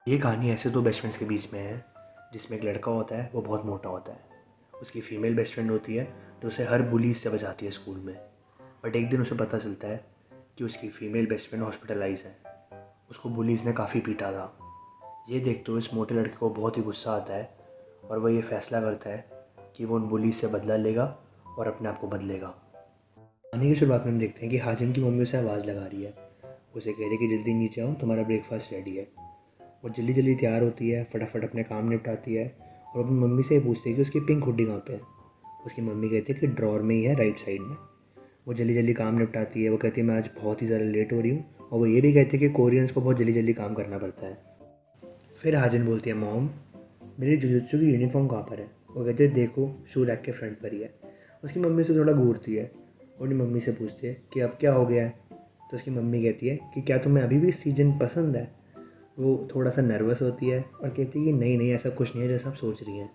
ये कहानी ऐसे दो बेस्ट फ्रेंड्स के बीच में है जिसमें एक लड़का होता है, वो बहुत मोटा होता है। उसकी फ़ीमेल बेस्ट फ्रेंड होती है जो उसे हर बुली से बचाती है स्कूल में। बट एक दिन उसे पता चलता है कि उसकी फ़ीमेल बेस्ट फ्रेंड हॉस्पिटलाइज है। उसको बुलीज़ ने काफ़ी पीटा था। ये देखते हुए इस मोटे लड़के को बहुत ही गुस्सा आता है और वह ये फैसला करता है कि वो उन बुलीज़ से बदला लेगा और अपने आप को बदलेगा। कहानी की शुरुआत में हम देखते हैं कि हाजिम की मम्मी उसे आवाज़ लगा रही है। उसे कह रही है कि जल्दी नीचे आओ, तुम्हारा ब्रेकफास्ट रेडी है। वो जल्दी जल्दी तैयार होती है, फटाफट अपने काम निपटाती है और अपनी मम्मी से ये पूछती है कि उसकी पिंक हुडी कहाँ पे है। उसकी मम्मी कहती है कि ड्रॉर में ही है, राइट साइड में। वो जल्दी जल्दी काम निपटाती है। वो कहती है मैं आज बहुत ही ज़्यादा लेट हो रही हूँ, और वो ये भी कहती है कि कोरियंस को बहुत जल्दी जल्दी काम करना पड़ता है। फिर हाजिन बोलती है मॉम, मेरी जुजुत्सु की यूनिफॉर्म कहाँ पर है। वो कहते हैं देखो, शू रैक के फ्रंट पर ही है। उसकी मम्मी से थोड़ा घूरती है और अपनी मम्मी से पूछती है कि अब क्या हो गया है। तो उसकी मम्मी कहती है कि क्या तुम्हें अभी भी सीजन पसंद है। वो थोड़ा सा नर्वस होती है और कहती है कि नहीं नहीं, ऐसा कुछ नहीं है जैसा आप सोच रही हैं।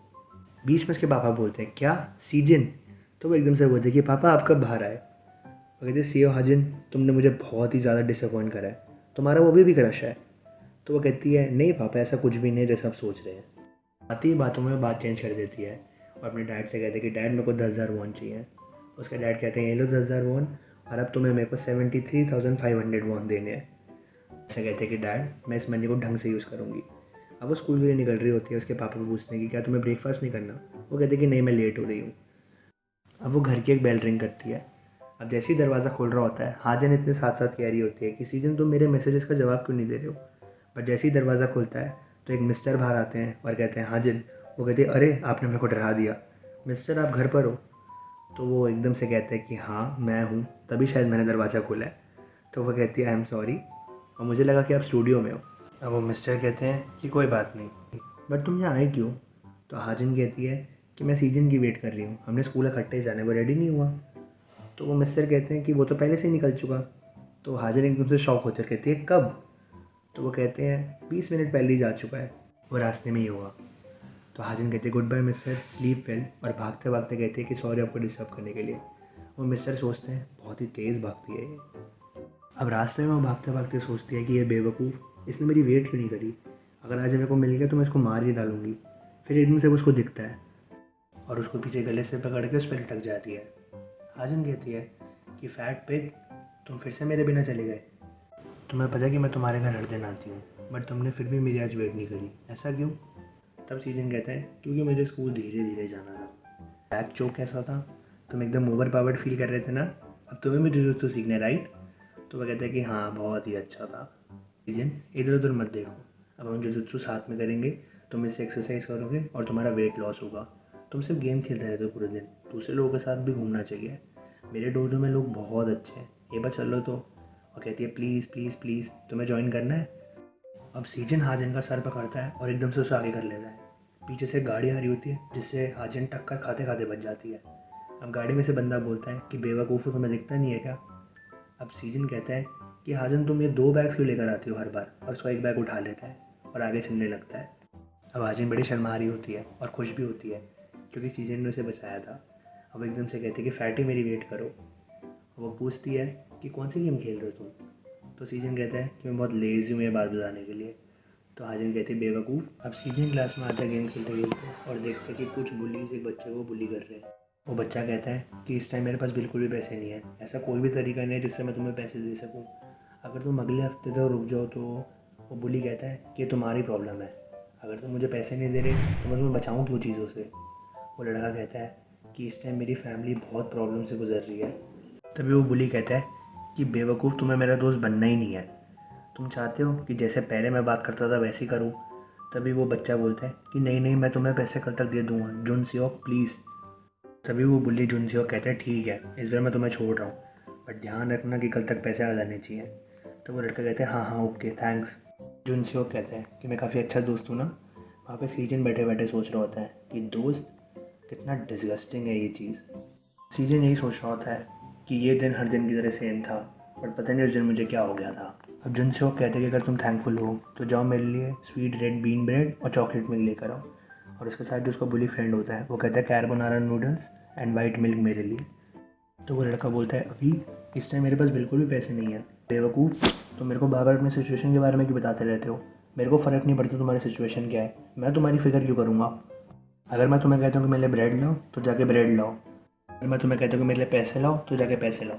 बीच में उसके पापा बोलते हैं क्या सीजन। तो वो एकदम से बोलते हैं कि पापा आप कब बाहर आए। वो कहते हैं सीओ हाजिन, तुमने मुझे बहुत ही ज़्यादा डिसअपॉइंट करा है, तुम्हारा वो भी क्रश है। तो वो कहती है नहीं पापा, ऐसा कुछ भी नहीं जैसा आप सोच रहे हैं। आती ही बातों में बात चेंज कर देती है और अपने डैड से कहते हैं कि डैड मेरे को 10,000 वॉन चाहिए। उसके डैड कहते हैं ये लो 10,000 वॉन, और अब तुम्हें मेरे को 73,500 वॉन देने हैं। ऐसे कहते हैं कि डैड मैं इस मनी को ढंग से यूज़ करूँगी। अब वो स्कूल के लिए निकल रही होती है। उसके पापा को पूछते हैं कि क्या तुम्हें ब्रेकफास्ट नहीं करना। वो कहते हैं कि नहीं, मैं लेट हो रही हूँ। अब वो घर की एक बेल रिंग करती है। अब जैसे ही दरवाज़ा खोल रहा होता है, हाजन इतने साथ साथ कह रही होती है कि सीजन तुम मेरे मैसेजेस का जवाब क्यों नहीं दे रहे हो। बट जैसे ही दरवाज़ा खुलता है तो एक मिस्टर बाहर आते हैं और कहते हैं हाजिन। वो कहते हैं अरे आपने मेरे को डरा दिया, मिस्टर आप घर पर हो। तो वो एकदम से कहते हैं कि हाँ मैं हूँ, तभी शायद मैंने दरवाज़ा खोला है। तो वो कहती है आई एम सॉरी, और मुझे लगा कि आप स्टूडियो में हो। अब वो मिस्टर कहते हैं कि कोई बात नहीं, बट तुम यहाँ आई क्यों। तो हाजिन कहती है कि मैं सीजन की वेट कर रही हूँ, हमने स्कूल इकट्ठे जाने, वो रेडी नहीं हुआ। तो वो मिस्टर कहते हैं कि वो तो पहले से ही निकल चुका। तो हाजिन एकदम से शॉक होते कहती है कब। तो वो कहते हैं 20 मिनट पहले ही जा चुका है, वो रास्ते में ही हुआ। तो हाजिन कहते हैं good bye mister, sleep well, और भागते भागते कहते हैं कि सॉरी आपको डिस्टर्ब करने के लिए। वो मिस्टर सोचते हैं बहुत ही तेज़ भागती है ये। अब रास्ते में वो भागते भागते सोचती है कि ये बेवकूफ़, इसने मेरी वेट क्यों नहीं करी। अगर आज मेरे को मिल गया तो मैं इसको मार ही डालूंगी। फिर एकदम से वो उसको दिखता है और उसको पीछे गले से पकड़ के उस पर लटक जाती है। हाजिन कहती है कि फैट पिग, तुम फिर से मेरे बिना चले गए। तुम्हें पता है कि मैं तुम्हारे घर हर दिन आती हूँ, बट तुमने फिर भी मेरी आज वेट नहीं करी, ऐसा क्यों। तब सीजन कहता है क्योंकि मुझे स्कूल धीरे धीरे जाना था। बैक चोक कैसा था, तुम एकदम ओवर पावर्ड फील कर रहे थे ना, अब तुम्हें भी जुजुत्सु सीखना है राइट। तो वह कहता है कि हाँ बहुत ही अच्छा था। सीजन इधर उधर मत देखो, अब हम जुजुत्सु साथ में करेंगे, तुम इससे एक्सरसाइज करोगे और तुम्हारा वेट लॉस होगा। तुम सिर्फ गेम खेलते रहते हो पूरे दिन, दूसरे लोगों के साथ भी घूमना चाहिए। मेरे डोजो में लोग बहुत अच्छे हैं, एक बार चलो तो। और कहती है प्लीज़ प्लीज़ प्लीज़, तुम्हें ज्वाइन करना है। अब सीजन हाजिन का सर पकड़ता है और एकदम से उसे आगे कर लेता है। पीछे से गाड़ी आ रही होती है जिससे हाजिन टक्कर खाते खाते बच जाती है। अब गाड़ी में से बंदा बोलता है कि बेवकूफ़ तुम्हें दिखता नहीं है क्या। अब सीजन कहता है कि हाजिन तुम ये 2 बैग्स क्यों लेकर आती हो हर बार, और उसका एक बैग उठा लेता है और आगे चलने लगता है। अब हाजिन बड़ी शर्मा रही होती है और खुश भी होती है क्योंकि सीजन ने उसे बचाया था। अब एकदम से कहते हैं कि फैटी मेरी वेट करो। वो पूछती है कि कौन सी गेम खेल रहे हो तुम। तो सीजन कहता है कि मैं बहुत लेज़ी हूँ ये बात बताने के लिए। तो हाजिन कहती है बेवकूफ़। अब सीजन क्लास में आता है गेम खेलते खेलते और देखते हैं कि कुछ बुलीज एक बच्चे को बुली कर रहे हैं। वो बच्चा कहता है कि इस टाइम मेरे पास बिल्कुल भी पैसे नहीं है, ऐसा कोई भी तरीका नहीं है जिससे मैं तुम्हें पैसे दे सकूँ, अगर तुम अगले हफ्ते तक रुक जाओ तो। वो बुली कहता है कि ये तुम्हारी प्रॉब्लम है, अगर तुम मुझे पैसे नहीं दे रहे तो मैं तुम्हें बचाऊँ क्यों चीज़ों से। वो लड़का कहता है कि इस टाइम मेरी फैमिली बहुत प्रॉब्लम से गुजर रही है। तभी वो बुली कहता है कि बेवकूफ़, तुम्हें मेरा दोस्त बनना ही नहीं है, तुम चाहते हो कि जैसे पहले मैं बात करता था वैसे ही करूँ। तभी वो बच्चा बोलता है कि नहीं नहीं, मैं तुम्हें पैसे कल तक दे दूँगा, जुन सियोक प्लीज़। तभी वो बुल्ली जुन सियोक कहता है ठीक है, इस बार मैं तुम्हें छोड़ रहा हूँ, बट ध्यान रखना कि कल तक पैसे आ जाने चाहिए। तो वो लड़का कहता है हाँ हाँ ओके थैंक्स। जुन सियोक कहता है कि मैं काफ़ी अच्छा दोस्त हूँ ना। वहाँ पे सीजन बैठे बैठे सोच रहा होता है कि दोस्त कितना डिसगस्टिंग है ये चीज़। सीजन यही सोच रहा होता है कि ये दिन हर दिन की तरह सेम था, बट पता नहीं उस दिन मुझे क्या हो गया था। अब जुन से वो कहते हैं कि अगर तुम थैंकफुल हो तो जाओ मेरे लिए स्वीट रेड बीन ब्रेड और चॉकलेट मिल्क लेकर आओ। और उसके साथ जो उसका बुली फ्रेंड होता है वो कहता है कैर्बोनारा नूडल्स एंड वाइट मिल्क मेरे लिए। तो वो लड़का बोलता है अभी इस टाइम मेरे पास बिल्कुल भी पैसे नहीं है। बेवकूफ़, तो मेरे को बार बार अपने सिचुएशन के बारे में क्यों बताते रहते हो, मेरे को फ़र्क नहीं पड़ता तुम्हारी सिचुएशन क्या है, मैं तुम्हारी फिक्र क्यों करूँगा। अगर मैं तुम्हें कहता हूँ कि मेरे लिए ब्रेड लाओ तो जाके ब्रेड लाओ, अगर मैं तुम्हें कहता हूँ कि मेरे लिए पैसे लाओ तो जाके पैसे लाओ।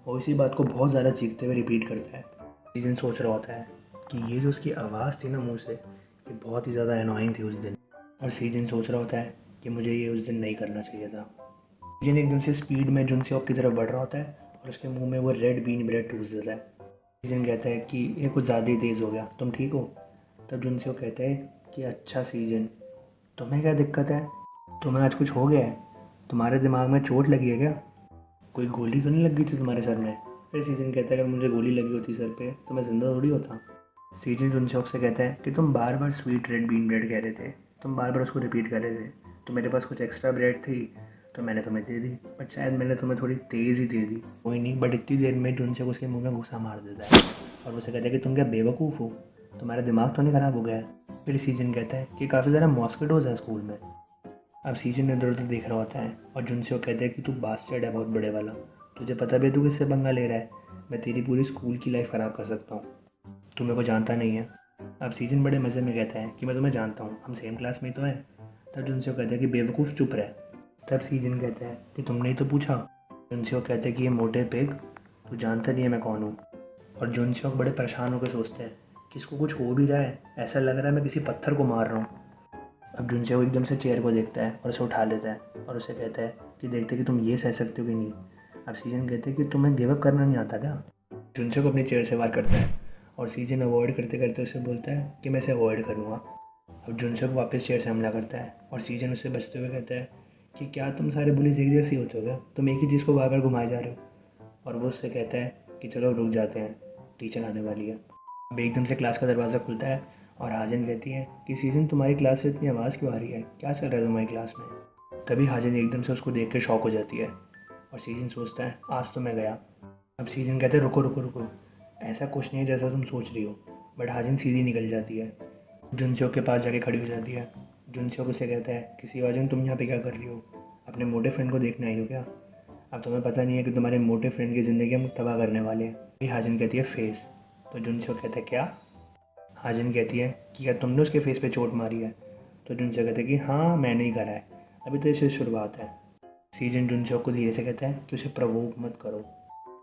और इसी बात को बहुत ज़्यादा चीखते हुए रिपीट करता है। सीजन सोच रहा होता है कि ये जो उसकी आवाज़ थी ना मुँह से, ये बहुत ही ज़्यादा एनोइंग थी उस दिन। और सीजन सोच रहा होता है कि मुझे ये उस दिन नहीं करना चाहिए था। सीजन एकदम से स्पीड में जुनसेओक की तरफ बढ़ रहा होता है और उसके मुंह में वो रेड बीन ब्रेड ठूस देता है। सीजन कहता है कि ये कुछ ज़्यादा ही तेज़ हो गया, तुम ठीक हो। तब जुनसेओक कहता है कि अच्छा सीजन, तुम्हें क्या दिक्कत है, तुम्हें आज कुछ हो गया है, तुम्हारे दिमाग में चोट लगी है क्या, कोई गोली तो नहीं लग गई थी तुम्हारे सर में। फिर सीजन कहता है अगर मुझे गोली लगी होती सर पे तो मैं ज़िंदा थोड़ी होता। सीजन जुनसेओक से कहता है कि तुम बार बार स्वीट रेड बीन ब्रेड कह रहे थे, तुम बार बार उसको रिपीट कर रहे थे, तो मेरे पास कुछ एक्स्ट्रा ब्रेड थी तो मैंने तुम्हें दे दी, बट शायद मैंने तुम्हें थोड़ी तेज़ ही दे दी। कोई नहीं, बट इतनी देर में जुनसेओक उसके मुंह में घुसा मार देता है और उसे कहता है कि तुम क्या बेवकूफ़ हो, तुम्हारा दिमाग तो नहीं ख़राब हो गया है। फिर सीजन कहता है कि काफ़ी ज़्यादा मॉस्किटोज़ है स्कूल में। अब सीजन इधर उधर देख रहा होता है और जुनसेओक कहता है कि तू बास्टर्ड है बहुत बड़े वाला, तुझे पता भी है तू किससे पंगा ले रहा है, मैं तेरी पूरी स्कूल की लाइफ ख़राब कर सकता हूँ, तू मेरे को जानता नहीं है। अब सीजन बड़े मज़े में कहता है कि मैं तुम्हें जानता हूँ, हम सेम क्लास में ही तो हैं। तब जुनसेओक कहता है कि बेवकूफ़ चुप रहे। तब सीजन कहता है कि तुमने ही तो पूछा। जुनसेओक कहता है कि ये मोटे पिग, तू जानता नहीं है मैं कौन हूँ। और जुनसेओक बड़े परेशान होकर सोचते हैं कि इसको कुछ हो भी रहा है, ऐसा लग रहा है मैं किसी पत्थर को मार रहा हूँ। अब जुनसेओक एकदम से चेयर को देखता है और उसे उठा लेता है और उसे कहता है कि देखते कि तुम ये सह सकते हो कि नहीं। अब सीजन कहते हैं कि तुम्हें गिव अप करना नहीं आता क्या। जुनसेओक अपनी चेयर से वार करता है और सीजन अवॉइड करते करते उसे बोलता है कि मैं इसे अवॉइड करूँगा। अब जुनसेओक वापस चेयर से हमला करता है और सीजन उससे बचते हुए कहता है कि क्या तुम सारे बुलीज एक जैसे ही होते हो क्या, तुम एक ही चीज़ को बार बार घुमाए जा रहे हो। और वो उससे कहता है कि चलो रुक जाते हैं, टीचर आने वाली है। अब एकदम से क्लास का दरवाज़ा खुलता है और हाजन कहती है कि सीजन तुम्हारी क्लास से इतनी आवाज़ क्यों आ रही है, क्या चल रहा है तुम्हारी क्लास में। तभी हाजन एकदम से उसको देख के शॉक हो जाती है और सीजन सोचता है आज तो मैं गया। अब सीजन कहते हैं रुको रुको रुको, ऐसा कुछ नहीं है जैसा तुम सोच रही हो। बट हाजन सीधी निकल जाती है, जुनसेओक के पास जाके खड़ी हो जाती है। जुनसेओक उसे कहता है कि शिवाजन तुम यहाँ पे क्या कर रही हो, अपने मोटे फ्रेंड को देखने आई हो क्या, अब तुम्हें पता नहीं है कि तुम्हारे मोटे फ्रेंड की ज़िंदगी हम तबाह करने वाले हैं। फिर हाजन कहती है फेस। तो जुनसेओक कहता है क्या। हाजन कहती है कि क्या तुमने उसके फेस पे चोट मारी है। तो जुनसेओक कहता है कि हाँ मैंने ही करा है, अभी तो इससे शुरुआत है। सीजन जुनसेओक को धीरे से कहता है कि उसे प्रवोक मत करो।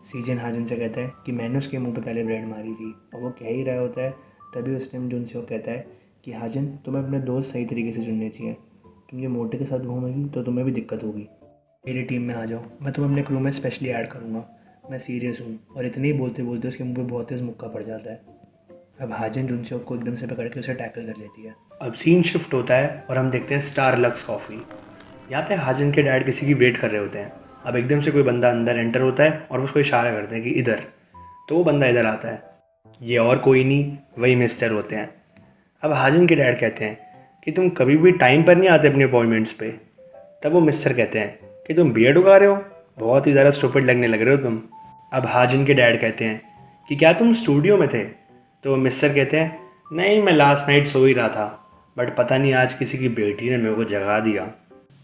सीजन हाजन से कहता है कि मैंने उसके मुंह पे पहले ब्रेड मारी थी, और वो कह ही रहा होता है तभी उस टाइम जुनसेओक कहता है कि हाजन तुम्हें अपने दोस्त सही तरीके से चुनने चाहिए, तुम ये मोटे के साथ घूमेगी तो तुम्हें भी दिक्कत होगी। मेरी टीम में आ जाओ, मैं तुम्हें अपने क्रू में स्पेशली ऐड करूँगा, मैं सीरियस हूँ। और इतने ही बोलते बोलते उसके मुंह पे बहुत तेज़ मुक्का पड़ जाता है। अब हाजन जुनसेओक को एकदम से पकड़ के उसे टैकल कर लेती है। अब सीन शिफ्ट होता है और हम देखते हैं स्टारलक्स कॉफ़ी। यहाँ पे हाजन के डैड किसी की वेट कर रहे होते हैं। अब एकदम से कोई बंदा अंदर एंटर होता है और उसको इशारा करते हैं कि इधर, तो वो बंदा इधर आता है। ये और कोई नहीं, वही मिस्टर होते हैं। अब हाजन के डैड कहते हैं कि तुम कभी भी टाइम पर नहीं आते अपने अपॉइंटमेंट्स पे। तब वो मिस्टर कहते हैं कि तुम बियर्ड उगा रहे हो, बहुत ही ज़्यादा स्टूपिड लगने लग रहे हो तुम। अब हाजन के डैड कहते हैं कि क्या तुम स्टूडियो में थे। तो वो मिस्टर कहते हैं नहीं, मैं लास्ट नाइट सो ही रहा था, बट पता नहीं आज किसी की बेटी ने मेरे को जगा दिया।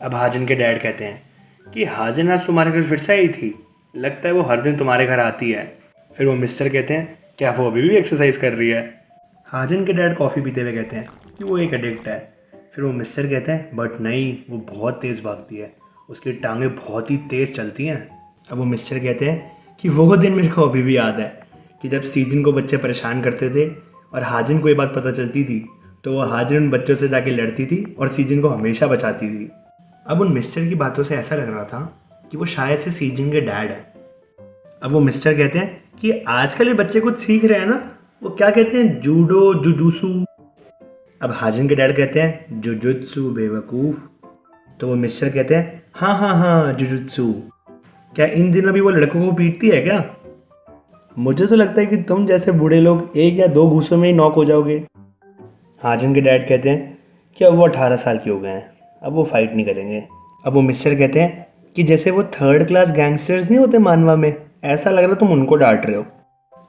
अब हाजन के डैड कहते हैं कि हाजन आज तुम्हारे घर फिर से आई थी, लगता है वो हर दिन तुम्हारे घर आती है। फिर वो मिस्टर कहते हैं क्या वो अभी भी एक्सरसाइज कर रही है। हाजन के डैड कॉफ़ी पीते हुए कहते हैं कि वो एक एडिक्ट है। फिर वो मिस्टर कहते हैं बट नहीं, वो बहुत तेज़ भागती है, उसकी टांगें बहुत ही तेज़ चलती हैं। अब वो मिस्टर कहते हैं कि वो दिन मेरे को अभी भी याद है कि जब सीजन को बच्चे परेशान करते थे और हाजन को ये बात पता चलती थी तो वो हाजन उन बच्चों से जाके लड़ती थी और सीजन को हमेशा बचाती थी। अब उन मिस्टर की बातों से ऐसा लग रहा था कि वो शायद से सीजन के डैड है। अब वो मिस्टर कहते हैं कि आजकल ये बच्चे कुछ सीख रहे हैं ना, वो क्या कहते हैं जूडो जुजुत्सु। अब हाजन के डैड कहते हैं जुजुत्सु बेवकूफ़। तो वो मिस्टर कहते हैं हाँ हाँ हाँ जुजुत्सु। क्या इन दिनों भी वो लड़कों को पीटती है क्या। मुझे तो लगता है कि तुम जैसे बूढ़े लोग 1 या 2 घूसों में ही नॉक हो जाओगे। हाजन के डैड कहते हैं कि अब वो 18 साल के हो गए हैं, अब वो फाइट नहीं करेंगे। अब वो मिस्टर कहते हैं कि जैसे वो 3rd क्लास गैंगस्टर्स नहीं होते मानवा में, ऐसा लग रहा तुम उनको डांट रहे हो।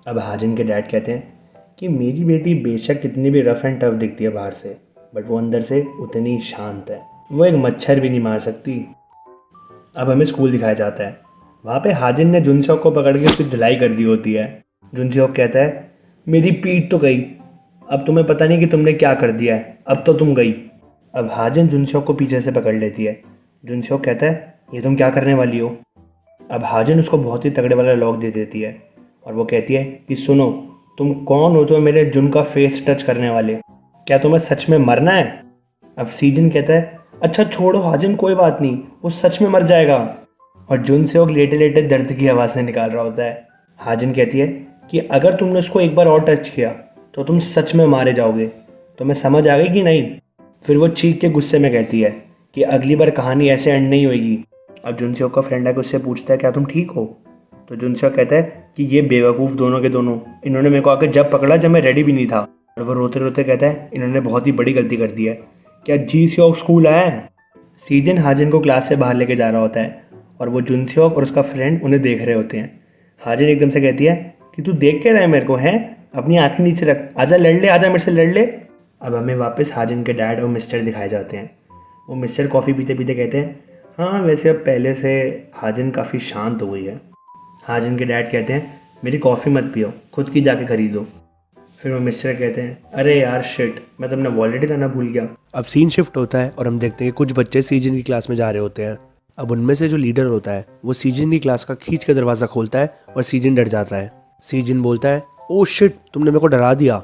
अब हाजन के डैड कहते हैं कि मेरी बेटी बेशक कितनी भी रफ एंड टफ दिखती है बाहर से, बट वो अंदर से उतनी शांत है, वो एक मच्छर भी नहीं मार सकती। अब हमें स्कूल दिखाया जाता है, वहाँ पे हाजन ने जुनसेओक को पकड़ के उसकी धुलाई कर दी होती है। जुनसेओक कहता है मेरी पीठ तो गई, अब तुम्हें पता नहीं कि तुमने क्या कर दिया है, अब तो तुम गई। अब हाजिन जुनसोक को पीछे से पकड़ लेती है। जुनसोक कहता है ये तुम क्या करने वाली हो। अब हाजिन उसको बहुत ही तगड़े वाला लॉक दे देती है और वो कहती है कि सुनो, तुम कौन हो तो मेरे जुन का फेस टच करने वाले, क्या तुम्हें सच में मरना है। अब सीजन कहता है अच्छा छोड़ो हाजिन, कोई बात नहीं, वो सच में मर जाएगा। और जुनसोक लेटे लेटे दर्द की आवाज़ें निकाल रहा होता है। हाजिन कहती है कि अगर तुमने उसको एक बार और टच किया तो तुम सच में मारे जाओगे, तुम्हें समझ आ गई कि नहीं। फिर वो चीख के गुस्से में कहती है कि अगली बार कहानी ऐसे एंड नहीं होगी। अब जुनसोक का फ्रेंड आके उससे पूछता है क्या तुम ठीक हो। तो जुनसोक कहता है कि ये बेवकूफ़ दोनों के दोनों, इन्होंने मेरे को आके जब पकड़ा जब मैं रेडी भी नहीं था। और वो रोते रोते कहता है इन्होंने बहुत ही बड़ी गलती कर दी है, क्या जी स्योक स्कूल आया है। सीजन हाजिन को क्लास से बाहर लेके जा रहा होता है और वो जुनसोक और उसका फ्रेंड उन्हें देख रहे होते हैं। हाजिन एकदम से कहती है कि तू देख के रहा है मेरे को, है अपनी आंखें नीचे रख, आजा लड़ ले, आजा मेरे से लड़ ले। अब हमें वापस हाजिन के डैड और मिस्टर दिखाए जाते हैं। वो मिस्टर कॉफ़ी पीते पीते कहते हैं हाँ वैसे अब पहले से हाजिन काफ़ी शांत हो गई है। हाजिन के डैड कहते हैं मेरी कॉफ़ी मत पियो, खुद की जाके खरीदो। फिर वो मिस्टर कहते हैं अरे यार शिट, मैं तो अपना वॉलेट लाना भूल गया। अब सीन शिफ्ट होता है और हम देखते हैं कि कुछ बच्चे सीजन की क्लास में जा रहे होते हैं। अब उनमें से जो लीडर होता है वो सीजन की क्लास का खींच के दरवाज़ा खोलता है और सीजन डर जाता है। सीजन बोलता है ओ शिट, तुमने मेरे को डरा दिया।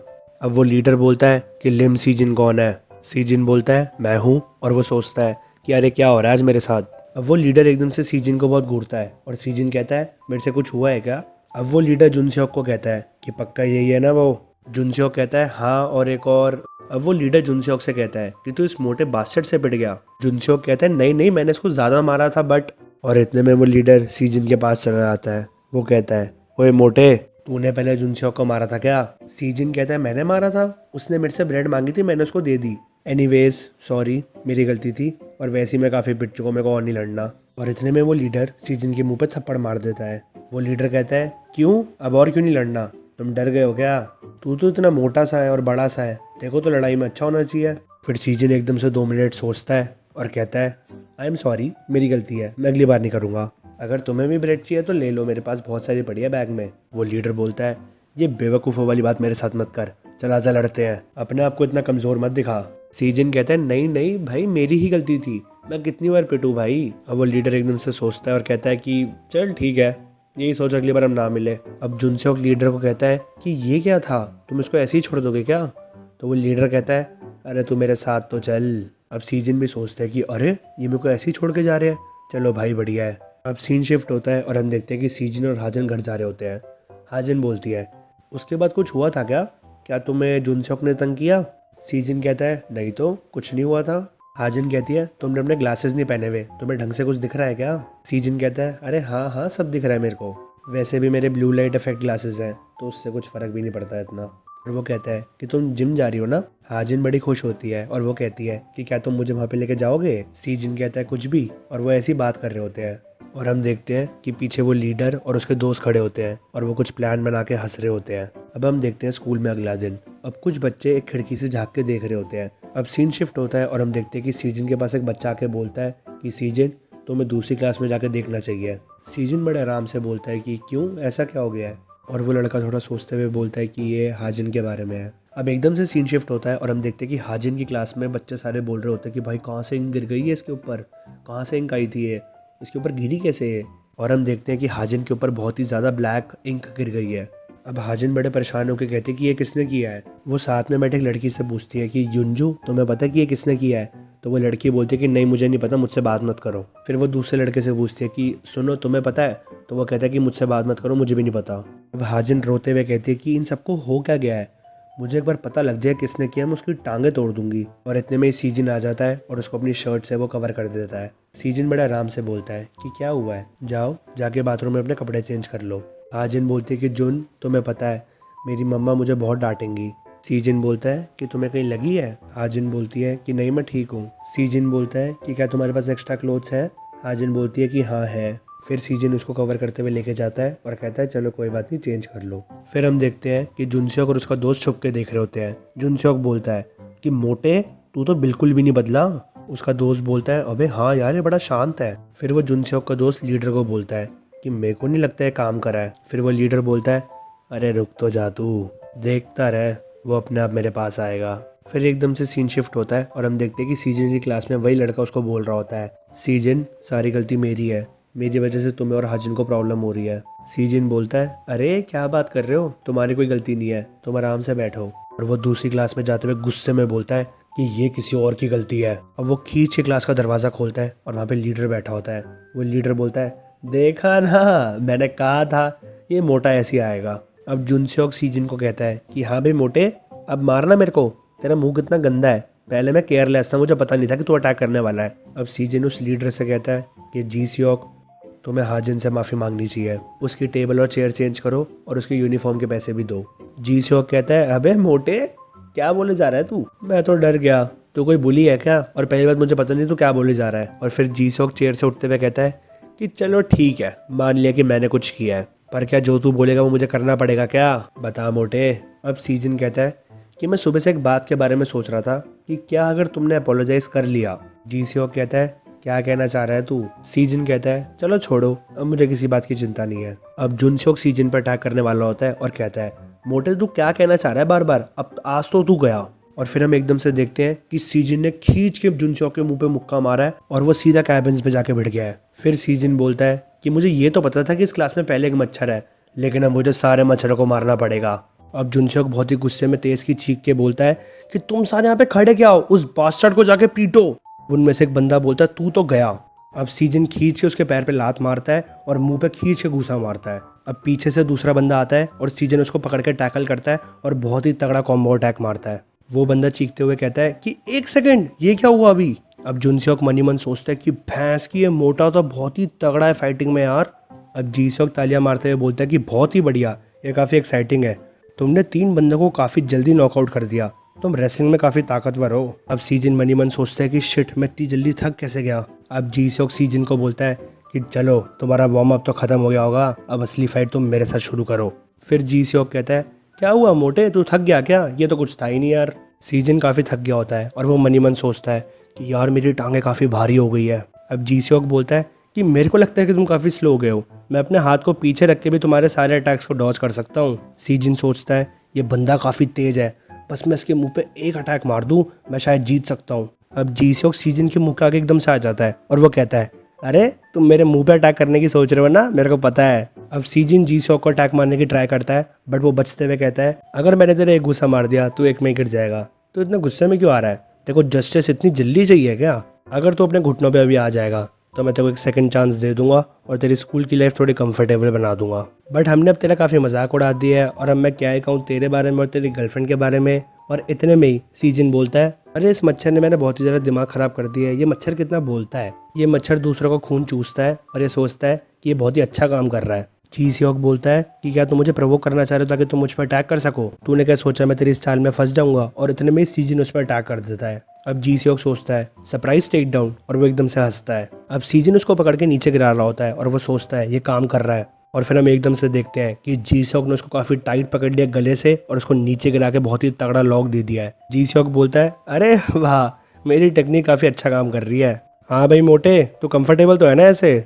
अब वो लीडर बोलता है कि लिम सीजन कौन है। सीजन बोलता है मैं हूँ, और वो सोचता है कि अरे क्या हो रहा है आज मेरे साथ। अब वो लीडर एकदम से सीजन को बहुत घूरता है और सीजन कहता है मेरे से कुछ हुआ है क्या। अब वो लीडर जुनसोक को कहता है कि पक्का यही है ना वो। जुनसोक कहता है हाँ और एक और। अब वो लीडर जुनसोक से कहता है कि तू इस मोटे बास्टर्ड से पिट गया। जुनसोक कहता है नहीं नहीं, मैंने इसको ज़्यादा मारा था बट। और इतने में वो लीडर सीजन के पास चला जाता है। वो कहता है ओए मोटे, तूने पहले जुनसोक को मारा था क्या। सीजन कहता है मैंने मारा था, उसने मेरे से ब्रेड मांगी थी, मैंने उसको दे दी। एनीवेज सॉरी, मेरी गलती थी, और वैसे ही मैं काफ़ी पिट चुका हूँ, मेरे को और नहीं लड़ना। और इतने में वो लीडर सीजन के मुंह पे थप्पड़ मार देता है। वो लीडर कहता है क्यों, अब और क्यों नहीं लड़ना, तुम डर गए हो क्या, तू तो इतना मोटा सा है और बड़ा सा है, देखो तो लड़ाई में अच्छा होना चाहिए। फिर सीजन एकदम से 2 मिनट सोचता है और कहता है आई एम सॉरी, मेरी गलती है, मैं अगली बार नहीं करूँगा। अगर तुम्हें भी ब्रेड चाहिए तो ले लो, मेरे पास बहुत सारी पड़ी है बैग में। वो लीडर बोलता है ये बेवकूफ़ों वाली बात मेरे साथ मत कर, चल आजा लड़ते हैं, अपने आप को इतना कमज़ोर मत दिखा। सीजन कहता है नहीं नहीं भाई, मेरी ही गलती थी, मैं कितनी बार पिटूँ भाई। अब वो लीडर एकदम से सोचता है और कहता है कि चल ठीक है, यही सोच अगली बार हम ना मिले। अब जुनसोक लीडर को कहता है कि ये क्या था, तुम इसको ऐसे ही छोड़ दोगे क्या। तो वो लीडर कहता है अरे तू मेरे साथ तो चल। अब सीजन भी सोचता है कि अरे ये मेरे को ऐसे ही छोड़ के जा रहे हैं, चलो भाई बढ़िया है। अब सीन शिफ्ट होता है और हम देखते हैं कि सीजन और हाजन घर जा रहे होते हैं। हाजन बोलती है उसके बाद कुछ हुआ था क्या, क्या तुम्हें जुनसोक ने तंग किया। सीजन कहता है नहीं तो कुछ नहीं हुआ था। हाजन कहती है तुमने अपने ग्लासेस नहीं पहने हुए, तुम्हें ढंग से कुछ दिख रहा है क्या। सीजन कहता है अरे हाँ हाँ सब दिख रहा है मेरे को, वैसे भी मेरे ब्लू लाइट इफेक्ट ग्लासेस हैं तो उससे कुछ फ़र्क भी नहीं पड़ता इतना। और वो कहता है कि तुम जिम जा रही हो ना। हाजिन बड़ी खुश होती है और वो कहती है कि क्या तुम मुझे वहाँ पे लेके जाओगे। सीजन कहता है कुछ भी, और वो ऐसी बात कर रहे होते हैं। और हम देखते हैं कि पीछे वो लीडर और उसके दोस्त खड़े होते हैं और वो कुछ प्लान बना के हंस रहे होते हैं। अब हम देखते हैं स्कूल में अगला दिन। अब कुछ बच्चे एक खिड़की से झाँक के देख रहे होते हैं। अब सीन शिफ्ट होता है और हम देखते हैं कि सीजन के पास एक बच्चा आके बोलता है कि सीजन तुम्हें दूसरी क्लास में जाके देखना चाहिए। सीजन बड़े आराम से बोलता है कि क्यों, ऐसा क्या हो गया है। और वो लड़का थोड़ा सोचते हुए बोलता है कि ये हाजिन के बारे में है। अब एकदम से सीन शिफ्ट होता है और हम देखते हैं कि हाजिन की क्लास में बच्चे सारे बोल रहे होते हैं कि भाई कहाँ से इंक गिर गई है इसके ऊपर, कहाँ से इंक आई थी ये, इसके ऊपर गिरी कैसे है। और हम देखते हैं कि हाजिन के ऊपर बहुत ही ज़्यादा ब्लैक इंक गिर गई है। अब हाजिन बड़े परेशान होकर कहते हैं कि ये किसने किया है। वो साथ में बैठे एक लड़की से पूछती है कि युंजू तुम्हें पता है कि ये किसने किया है। तो वो लड़की बोलती है कि नहीं मुझे नहीं पता, मुझसे बात मत करो। फिर वो दूसरे लड़के से पूछती है कि सुनो तुम्हें पता है। तो वो कहता है कि मुझसे बात मत करो, मुझे भी नहीं पता। अब हाजिन रोते हुए कहती है कि इन सबको हो क्या गया है, मुझे एक बार पता लग जाए किसने किया, मैं उसकी टांगें तोड़ दूंगी। और इतने में ही सीजन आ जाता है और उसको अपनी शर्ट से वो कवर कर देता है। सीजन बड़े आराम से बोलता है कि क्या हुआ है, जाओ जाके बाथरूम में अपने कपड़े चेंज कर लो। हाजिन बोलती है कि जुन तुम्हें पता है मेरी मम्मा मुझे बहुत डांटेंगी। सीजन बोलता है कि तुम्हें कहीं लगी है। हाजिन बोलती है कि नहीं मैं ठीक हूँ। सीजन बोलता है कि क्या तुम्हारे पास एक्स्ट्रा क्लोथ्स है। हाजिन बोलती है कि हाँ है। फिर सीजन उसको कवर करते हुए लेके जाता है और कहता है चलो कोई बात नहीं, चेंज कर लो। फिर हम देखते हैं कि जुनसोक और उसका दोस्त छुप के देख रहे होते हैं। जुनसोक बोलता है कि मोटे तू तो बिल्कुल भी नहीं बदला। उसका दोस्त बोलता है अबे हाँ यार ये बड़ा शांत है। फिर वो जुनसोक का दोस्त लीडर को बोलता है कि मेरे को नहीं लगता है काम करा है। फिर वो लीडर बोलता है अरे रुक तो जा, तू देखता रह, वो अपने आप मेरे पास आएगा। फिर एकदम से सीन शिफ्ट होता है और हम देखते हैं कि सीजन की क्लास में वही लड़का उसको बोल रहा होता है, सीजन सारी गलती मेरी है, मेरी वजह से तुम्हें और हाजिन को प्रॉब्लम हो रही है। सीजन बोलता है, अरे क्या बात कर रहे हो, तुम्हारी कोई गलती नहीं है, तुम आराम से बैठो। और वो दूसरी क्लास में जाते हुए गुस्से में बोलता है कि ये किसी और की गलती है। अब वो खींच के क्लास का दरवाज़ा खोलता है और वहाँ पे लीडर बैठा होता है। वो लीडर बोलता है, देखा ना, मैंने कहा था ये मोटा ऐसे आएगा। अब जुनसेओक सीजन को कहता है कि हाँ भाई मोटे, अब मारना मेरे को, तेरा मुंह कितना गंदा है, पहले मैं केयरलेस था, मुझे पता नहीं था कि तू अटैक करने वाला है। अब सीजन उस लीडर से कहता है कि जी सियोक, तुम्हें हाजिन से माफ़ी मांगनी चाहिए, उसकी टेबल और चेयर चेंज करो और उसके यूनिफॉर्म के पैसे भी दो। जी सियोक कहता है, अबे मोटे क्या बोले जा रहा है तू, मैं तो डर गया, तू कोई बुली है क्या, और पहली बात मुझे पता नहीं तू क्या बोले जा रहा है। और फिर जी सियोक चेयर से उठते हुए कहता है कि चलो ठीक है, मान लिया कि मैंने कुछ किया है, पर क्या जो तू बोलेगा वो मुझे करना पड़ेगा क्या, बता मोटे। अब सीजन कहता है कि मैं सुबह से एक बात के बारे में सोच रहा था कि क्या अगर तुमने अपोलोजाइज कर लिया। जी सियोक कहता है, क्या कहना चाह रहा है तू। सीजन कहता है, चलो छोड़ो, अब मुझे किसी बात की चिंता नहीं है। अब जुनसेओक सीजन पर अटैक करने वाला होता है और कहता है, मोटे तू क्या कहना चाह रहा है बार बार, अब आज तो तू गया। और फिर हम एकदम से देखते हैं कि सीजन ने खींच के जुनसेओक के मुंह पे मुक्का मारा है और वो सीधा कैबिन्स में जाके बैठ गया है। फिर सीजन बोलता है कि मुझे ये तो पता था कि इस क्लास में पहले एक मच्छर है, लेकिन अब मुझे सारे मच्छरों को मारना पड़ेगा। अब जुनसेओक बहुत ही गुस्से में तेज की चीख के बोलता है कि तुम सारे यहाँ पे खड़े क्या हो, उस बास्टर्ड को जाके पीटो। उनमें से एक बंदा बोलता है, तू तो गया। अब सीजन खींच के उसके पैर पे लात मारता है और मुंह पे खींच के घूसा मारता है। अब पीछे से दूसरा बंदा आता है और सीजन उसको पकड़ के टैकल करता है और बहुत ही तगड़ा कॉम्बो अटैक मारता है। वो बंदा चीखते हुए कहता है कि एक सेकंड, ये क्या हुआ अभी। अब जुनसेओक मनी मन सोचता है कि भैंस की ये मोटा तो बहुत ही तगड़ा है फाइटिंग में यार। अब जी सियोक तालियां मारते हुए बोलता है कि बहुत ही बढ़िया, ये काफ़ी एक्साइटिंग है, तुमने 3 बंदों को काफ़ी जल्दी नॉकआउट कर दिया, तुम रेसलिंग में काफ़ी ताकतवर हो। अब सीजन मनी मन सोचता है कि शिट, मैं इतनी जल्दी थक कैसे गया। अब जी सियोक सीजन को बोलता है कि चलो तुम्हारा वार्म अप तो ख़त्म हो गया होगा, अब असली फाइट तुम मेरे साथ शुरू करो। फिर जी सियोक कहता है, क्या हुआ मोटे, तू थक गया क्या, ये तो कुछ था ही नहीं यार। सीजन काफ़ी थक गया होता है और वो मनी मन सोचता है कि यार मेरी टांगें काफ़ी भारी हो गई है। अब जी सियोक बोलता है कि मेरे को लगता है कि तुम काफ़ी स्लो हो गए हो, मैं अपने हाथ को पीछे रख के भी तुम्हारे सारे अटैक्स को डॉज कर सकता हूँ। सीजन सोचता है ये बंदा काफ़ी तेज़ है, बस मैं इसके मुंह पे एक अटैक मार दूँ, मैं शायद जीत सकता हूँ। अब जी सियोक सीजन के मुंह के आगे एकदम से आ जाता है और वो कहता है, अरे तुम मेरे मुंह पे अटैक करने की सोच रहे हो ना, मेरे को पता है। अब सीजन जी सियोक को अटैक मारने की ट्राई करता है, बट वो बचते हुए कहता है, अगर मैंने तेरे एक गुस्सा मार दिया तो एक में ही गिर जाएगा, तो इतने गुस्से में क्यों आ रहा है, देखो जस्टिस इतनी जल्दी चाहिए क्या, अगर तू अपने घुटनों पे अभी आ जाएगा तो मैं तेरे को एक सेकंड चांस दे दूंगा और तेरी स्कूल की लाइफ थोड़ी कंफर्टेबल बना दूंगा। बट हमने अब तेरा काफ़ी मजाक उड़ा दिया है और अब मैं क्या ही कहूँ तेरे बारे में और तेरी गर्लफ्रेंड के बारे में। और इतने में ही सीजन बोलता है, अरे इस मच्छर ने मेरा बहुत ही ज़्यादा दिमाग ख़राब कर दिया है, ये मच्छर कितना बोलता है, ये मच्छर दूसरों को खून चूसता है और ये सोचता है कि ये बहुत ही अच्छा काम कर रहा है। जी सियोक बोलता है कि क्या तुम मुझे प्रोवोक करना चाह रहे हो ताकि तुम मुझ पर अटैक कर सको, तूने क्या सोचा मैं तेरी इस चाल में फंस जाऊंगा। और इतने में सीजन उस पर अटैक कर देता है। अब जी सियोक सोचता है सरप्राइज टेक डाउन और वो एकदम से हंसता है। अब सीजन उसको पकड़ के नीचे गिरा रहा होता है और वो सोचता है ये काम कर रहा है। और फिर हम एकदम से देखते हैं कि जी सियोक ने उसको काफ़ी टाइट पकड़ लिया गले से और उसको नीचे गिरा के बहुत ही तगड़ा लॉक दे दिया है। जी सियोक बोलता है, अरे वाह, मेरी टेक्निक काफ़ी अच्छा काम कर रही है। हाँ भाई मोटे, तू कंफर्टेबल तो है ना ऐसे,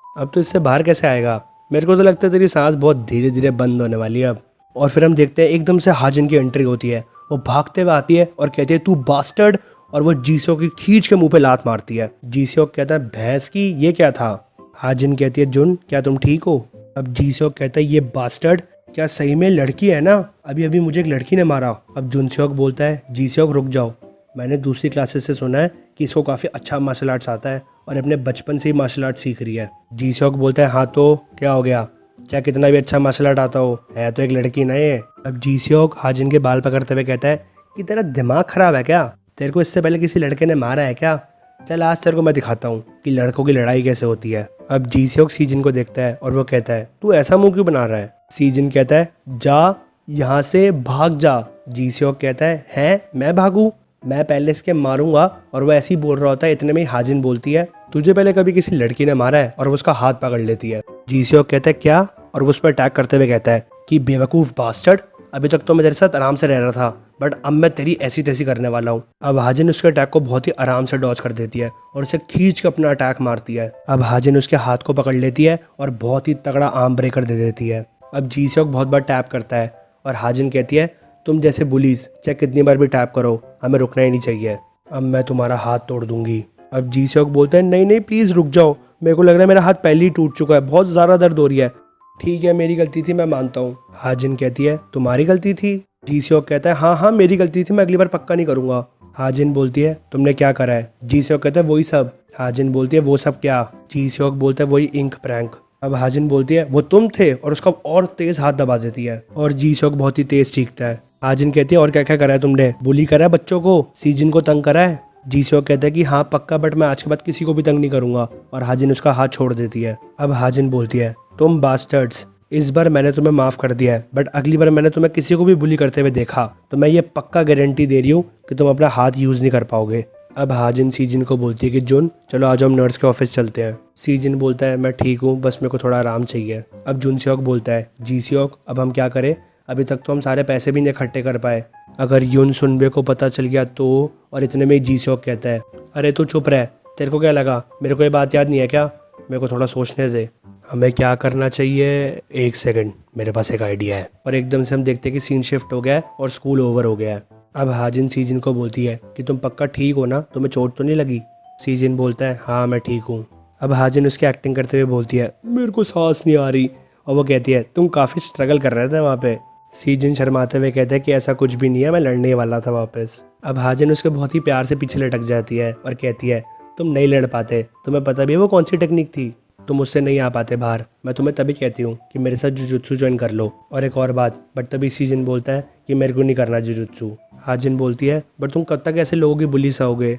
अब तो इससे बाहर कैसे आएगा, मेरे को तो लगता है तेरी सांस बहुत धीरे धीरे बंद होने वाली है अब। और फिर हम देखते हैं एकदम से हाजिन की एंट्री होती है, वो भागते हुए आती है और कहती है तू बास्टर्ड, और वो जी सियोक की खींच के मुंह पे लात मारती है। जी सियोक कहता है, भैंस की ये क्या था। हाजिन कहती है, जुन क्या तुम ठीक हो। अब जी सियोक कहता है, ये बास्टर्ड क्या सही में लड़की है ना, अभी अभी मुझे एक लड़की ने मारा। अब जुन सियोक बोलता है, जी सियोक रुक जाओ, मैंने दूसरी क्लासेस से सुना है कि इसको काफ़ी अच्छा मार्शल आर्ट्स आता है और अपने बचपन से ही मार्शल आर्ट सीख रही है। जी सियोक बोलता है, हाँ तो क्या हो गया, चाहे कितना भी अच्छा मार्शल आर्ट आता हो, है तो एक लड़की ना ये। अब जी सियोक हाजिन के बाल पकड़ते हुए कहता है कि तेरा दिमाग खराब है क्या, तेरे को इससे पहले किसी लड़के ने मारा है क्या, चल आज तेरे को मैं दिखाता हूँ कि लड़कों की लड़ाई कैसे होती है। अब जी सियोक सीजन को देखता है और वो कहता है, तू ऐसा मुंह क्यों बना रहा है। सीजन कहता है, जा यहाँ से भाग जा। जी सियोक कहता है मैं भागूं, मैं पहले इसके मारूंगा। और वो ऐसे ही बोल रहा होता है, इतने में ही हाजिन बोलती है, तुझे पहले कभी किसी लड़की ने मारा है, और वो उसका हाथ पकड़ लेती है। जी सियोक कहता है क्या, और वो उस पर अटैक करते हुए कहता है कि बेवकूफ़ बास्टर्ड, अभी तक तो मैं तेरे साथ आराम से रह रहा था, बट अब मैं तेरी ऐसी तैसी करने वाला हूँ। अब हाजिन उसके अटैक को बहुत ही आराम से डॉज कर देती है और उसे खींच के अपना अटैक मारती है। अब हाजिन उसके हाथ को पकड़ लेती है और बहुत ही तगड़ा आर्म ब्रेकर दे देती है। अब जी सियोक बहुत बार टैप करता है और हाजिन कहती है, तुम जैसे बुलीज चाहे कितनी बार भी टैप करो, हमें रुकना ही नहीं चाहिए। अब मैं तुम्हारा हाथ तोड़ दूंगी। अब जी सेओक बोलता है नहीं नहीं प्लीज़ रुक जाओ, मेरे को लग रहा है मेरा हाथ पहले ही टूट चुका है, बहुत ज़्यादा दर्द हो रही है। ठीक है मेरी गलती थी, मैं मानता हूँ। हाजिन कहती है तुम्हारी गलती थी? जी सेओक कहता है हाँ हाँ मेरी गलती थी, मैं अगली बार पक्का नहीं करूँगा। हाजिन बोलती है तुमने क्या करा है? जी सेओक कहता है वही सब। हाजिन बोलती है वो सब क्या? जी सेओक बोलता है वही इंक प्रैंक। अब हाजिन बोलती है वो तुम थे, और उसका और तेज हाथ दबा देती है और जी सेओक बहुत ही तेज चीखता है। हाजिन कहती है और क्या क्या करा है तुमने? बुली करा है बच्चों को, सीजिन को तंग करा है? जी सेओक कहता है कि हाँ पक्का, बट मैं आज के बाद किसी को भी तंग नहीं करूंगा। और हाजिन उसका हाथ छोड़ देती है। अब हाजिन बोलती है तुम बास्टर्ड्स, इस बार मैंने तुम्हें माफ कर दिया है, बट अगली बार मैंने तुम्हें किसी को भी बुली करते हुए देखा तो मैं ये पक्का गारंटी दे रही हूँ कि तुम अपना हाथ यूज नहीं कर पाओगे। अब हाजिन सीजिन को बोलती है कि जुन चलो आज हम नर्स के ऑफिस चलते हैं। सीजिन बोलता है मैं ठीक हूँ, बस मेरे को थोड़ा आराम चाहिए। अब जुन सेओक बोलता है जी सेओक अब हम क्या करें, अभी तक तो हम सारे पैसे भी नहीं इकट्ठे कर पाए, अगर युन सुनबे को पता चल गया तो। और इतने में जी सेओक कहता है अरे तू चुप रह, तेरे को क्या लगा मेरे को ये बात याद नहीं है क्या? मेरे को थोड़ा सोचने दे, हमें क्या करना चाहिए, एक सेकंड मेरे पास एक आइडिया है। और एकदम से हम देखते हैं कि सीन शिफ्ट हो गया है और स्कूल ओवर हो गया है। अब हाजिन सीजिन को बोलती है कि तुम पक्का ठीक हो ना, तुम्हें चोट तो नहीं लगी? सीजिन बोलता है हाँ मैं ठीक हूँ। अब हाजिन उसकी एक्टिंग करते हुए बोलती है मेरे को सांस नहीं आ रही। और वो कहती है तुम काफ़ी स्ट्रगल कर रहे थे वहाँ पे। सीजिन शर्माते हुए कहता है कि ऐसा कुछ भी नहीं है, मैं लड़ने वाला था वापस। अब हाजिन उसके बहुत ही प्यार से पीछे लटक जाती है और कहती है तुम नहीं लड़ पाते, तुम्हें पता भी है वो कौन सी टेक्निक थी, तुम उससे नहीं आ पाते बाहर, मैं तुम्हें तभी कहती हूँ कि मेरे साथ जुजुत्सु ज्वाइन कर लो। और एक और बात, बट तभी सीजन बोलता है कि मेरे को नहीं करना जुजुत्सु। हाजिन बोलती है बट तुम कब तक ऐसे लोगों की बुली सहोगे?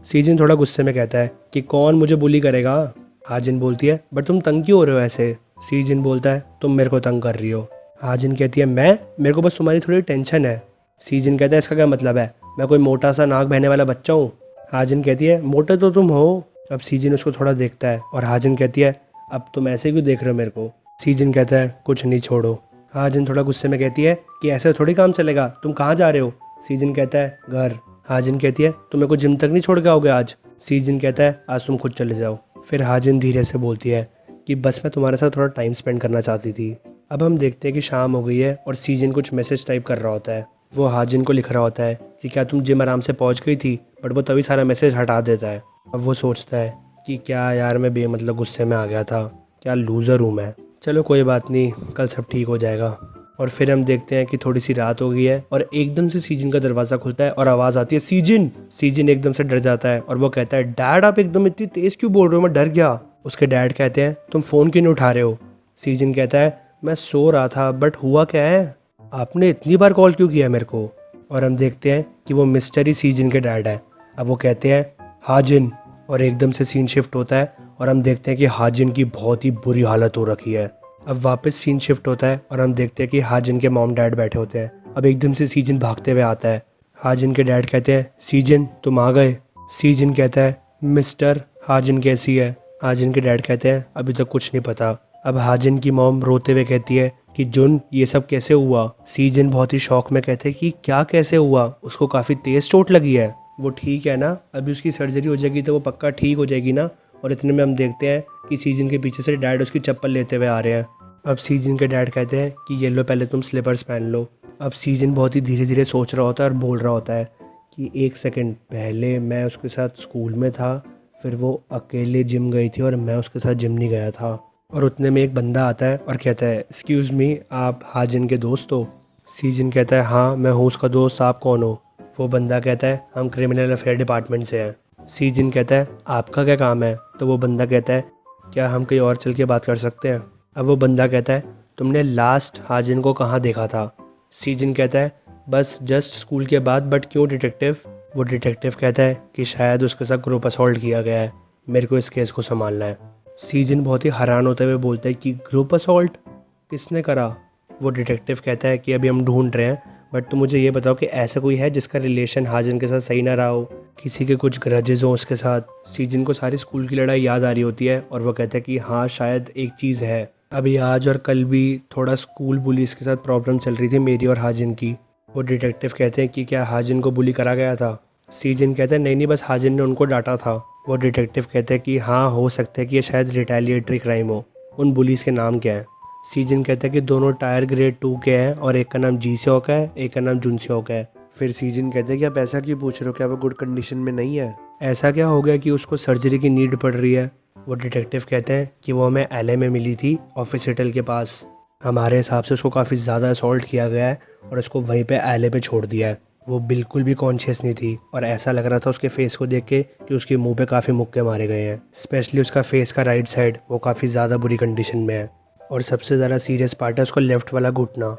सीजन थोड़ा गुस्से में कहता है कि कौन मुझे बुली करेगा? हाजिन बोलती है बट तुम तंग क्यों हो रहे हो ऐसे? सीजन बोलता है तुम मेरे को तंग कर रही हो। हाजिन कहती है मैं, मेरे को बस तुम्हारी थोड़ी टेंशन है। सीजन कहता है इसका क्या मतलब है, मैं कोई मोटा सा नाक बहने वाला बच्चा हूँ? हाजिन कहती है मोटे तो तुम हो। अब सीजन उसको थोड़ा देखता है और हाजिन कहती है अब तुम ऐसे क्यों देख रहे हो मेरे को? सीजन कहता है कुछ नहीं छोड़ो। हाजिन थोड़ा गुस्से में कहती है कि ऐसे थोड़ी काम चलेगा, तुम कहाँ जा रहे हो? सीजन कहता है घर। हाजिन कहती है तुम मेरे को जिम तक नहीं छोड़ के आओगे आज? सीजन कहता है आज तुम खुद चले जाओ। फिर हाजिन धीरे से बोलती है कि बस मैं तुम्हारे साथ थोड़ा टाइम स्पेंड करना चाहती थी। अब हम देखते हैं कि शाम हो गई है और सीजन कुछ मैसेज टाइप कर रहा होता है। वो हाजिन को लिख रहा होता है कि क्या तुम जिम आराम से पहुंच गई थी, बट वो तभी सारा मैसेज हटा देता है। अब वो सोचता है कि क्या यार मैं बेमतलब गुस्से में आ गया था, क्या लूज़र हूँ मैं, चलो कोई बात नहीं, कल सब ठीक हो जाएगा। और फिर हम देखते हैं कि थोड़ी सी रात हो गई है और एकदम से सीजन का दरवाज़ा खुलता है और आवाज़ आती है सीजन। सीजन एकदम से डर जाता है और वो कहता है डैड आप एकदम इतनी तेज़ क्यों बोल रहे हो, मैं डर गया। उसके डैड कहते हैं तुम फ़ोन क्यों नहीं उठा रहे हो? सीजन कहता है मैं सो रहा था, बट हुआ क्या है, आपने इतनी बार कॉल क्यों किया मेरे को? और हम देखते हैं कि वो मिस्टर ही सीजन के डैड है। अब वो कहते हैं हाजिन, और एकदम से सीन शिफ्ट होता है और हम देखते हैं कि हाजिन की बहुत ही बुरी हालत हो रखी है। अब वापस सीन शिफ्ट होता है और हम देखते हैं कि हाजिन के मॉम डैड बैठे होते हैं। अब एकदम से सीजन भागते हुए आता है। हाजिन के डैड कहते हैं सीजन तुम आ गए। सीजन कहता है मिस्टर हाजिन कैसी है? हाजिन के डैड कहते हैं अभी तक कुछ नहीं पता। अब हाजिन की मॉम रोते हुए कहती है कि जुन ये सब कैसे हुआ? सीजन बहुत ही शौक में कहते हैं कि क्या कैसे हुआ, उसको काफ़ी तेज़ चोट लगी है, वो ठीक है ना, अभी उसकी सर्जरी हो जाएगी तो वो पक्का ठीक हो जाएगी ना। और इतने में हम देखते हैं कि सीजन के पीछे से डैड उसकी चप्पल लेते हुए आ रहे हैं। अब सीजन के डैड कहते हैं कि ये लो पहले तुम स्लीपर्स पहन लो। अब सीजन बहुत ही धीरे धीरे सोच रहा होता है और बोल रहा होता है कि एक सेकंड पहले मैं उसके साथ स्कूल में था, फिर वो अकेले जिम गई थी और मैं उसके साथ जिम नहीं गया था। और उतने में एक बंदा आता है और कहता है एक्सक्यूज़ मी, आप हाजिन के दोस्त हो? सीजन कहता है हाँ मैं हूँ उसका दोस्त, आप कौन हो? वो बंदा कहता है हम क्रिमिनल अफेयर डिपार्टमेंट से हैं। सीजन कहता है आपका क्या काम है? तो वो बंदा कहता है क्या हम कहीं और चल के बात कर सकते हैं? अब वो बंदा कहता है तुमने लास्ट हाजिन को कहाँ देखा था? सीजन कहता है बस जस्ट स्कूल के बाद, बट क्यों डिटेक्टिव? वो डिटेक्टिव कहता है कि शायद उसके साथ ग्रुप असॉल्ट किया गया है, मेरे को इस केस को संभालना है। सीजन बहुत ही हैरान होते हुए बोलता है कि ग्रुप असॉल्ट किसने करा? वो डिटेक्टिव कहता है कि अभी हम ढूंढ रहे हैं, बट तुम मुझे ये बताओ कि ऐसा कोई है जिसका रिलेशन हाजिन के साथ सही ना रहा हो, किसी के कुछ ग्रजेज हो उसके साथ। सीजन को सारी स्कूल की लड़ाई याद आ रही होती है और वो कहता है कि हाँ शायद एक चीज़ है, अभी आज और कल भी थोड़ा स्कूल बुलीज के साथ प्रॉब्लम चल रही थी मेरी और हाजिन की। वो डिटेक्टिव कहते हैं कि क्या हाजिन को बुली करा गया था? सीजन कहते हैं नहीं नहीं, बस हाजिन ने उनको डांटा था। वो डिटेक्टिव कहते हैं कि हाँ हो सकता है कि ये शायद रिटेलिएटरी क्राइम हो। उन बुलीज के नाम क्या है? सीजन कहता है कि दोनों टायर ग्रेड 2 के हैं और एक का नाम जी सेओक है, एक का नाम जुन सेओक है। फिर सीजन कहते हैं कि आप ऐसा क्यों पूछ रहे हो, क्या वो गुड कंडीशन में नहीं है? ऐसा क्या हो गया कि उसको सर्जरी की नीड पड़ रही है? वो डिटेक्टिव कहते हैं कि वो हमें एलए में मिली थी, ऑफिस होटल के पास। हमारे हिसाब से उसको काफ़ी ज़्यादा असॉल्ट किया गया है और उसको वहीं पे एलए पे छोड़ दिया है। वो बिल्कुल भी कॉन्शियस नहीं थी और ऐसा लग रहा था उसके फेस को देख के कि उसके मुंह पे काफ़ी मुक्के मारे गए हैं। स्पेशली उसका फेस का राइट साइड वो काफ़ी ज़्यादा बुरी कंडीशन में है और सबसे ज़्यादा सीरियस पार्ट है उसका लेफ्ट वाला घुटना,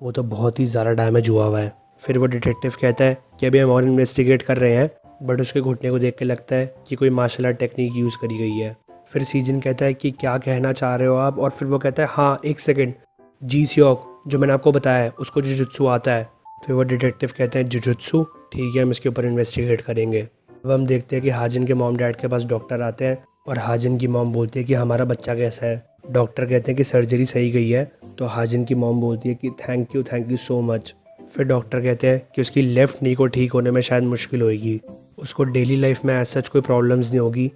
वो तो बहुत ही ज़्यादा डैमेज हुआ हुआ है। फिर वो डिटेक्टिव कहता है कि अभी हम और इन्वेस्टिगेट कर रहे हैं, बट उसके घुटने को देख के लगता है कि कोई मार्शल आर्ट टेक्निक यूज़ करी गई है। फिर सीजन कहता है कि क्या कहना चाह रहे हो आप, और फिर वो कहता है हाँ एक सेकेंड, जी सियोक जो मैंने आपको बताया है उसको जुजुत्सु आता है। फिर वो डिटेक्टिव कहते हैं जुजुत्सु, ठीक है हम इसके ऊपर इन्वेस्टिगेट करेंगे। अब हम देखते हैं कि हाजिन के मॉम डैड के पास डॉक्टर आते हैं और हाजिन की मॉम बोलती है कि हमारा बच्चा कैसा है। डॉक्टर कहते हैं कि सर्जरी सही गई है, तो हाजिन की मॉम बोलती है कि थैंक यू सो मच। फिर डॉक्टर कहते हैं कि उसकी लेफ़्ट नी को ठीक होने में शायद मुश्किल होगी, उसको डेली लाइफ में एज सच कोई प्रॉब्लम्स नहीं होगी,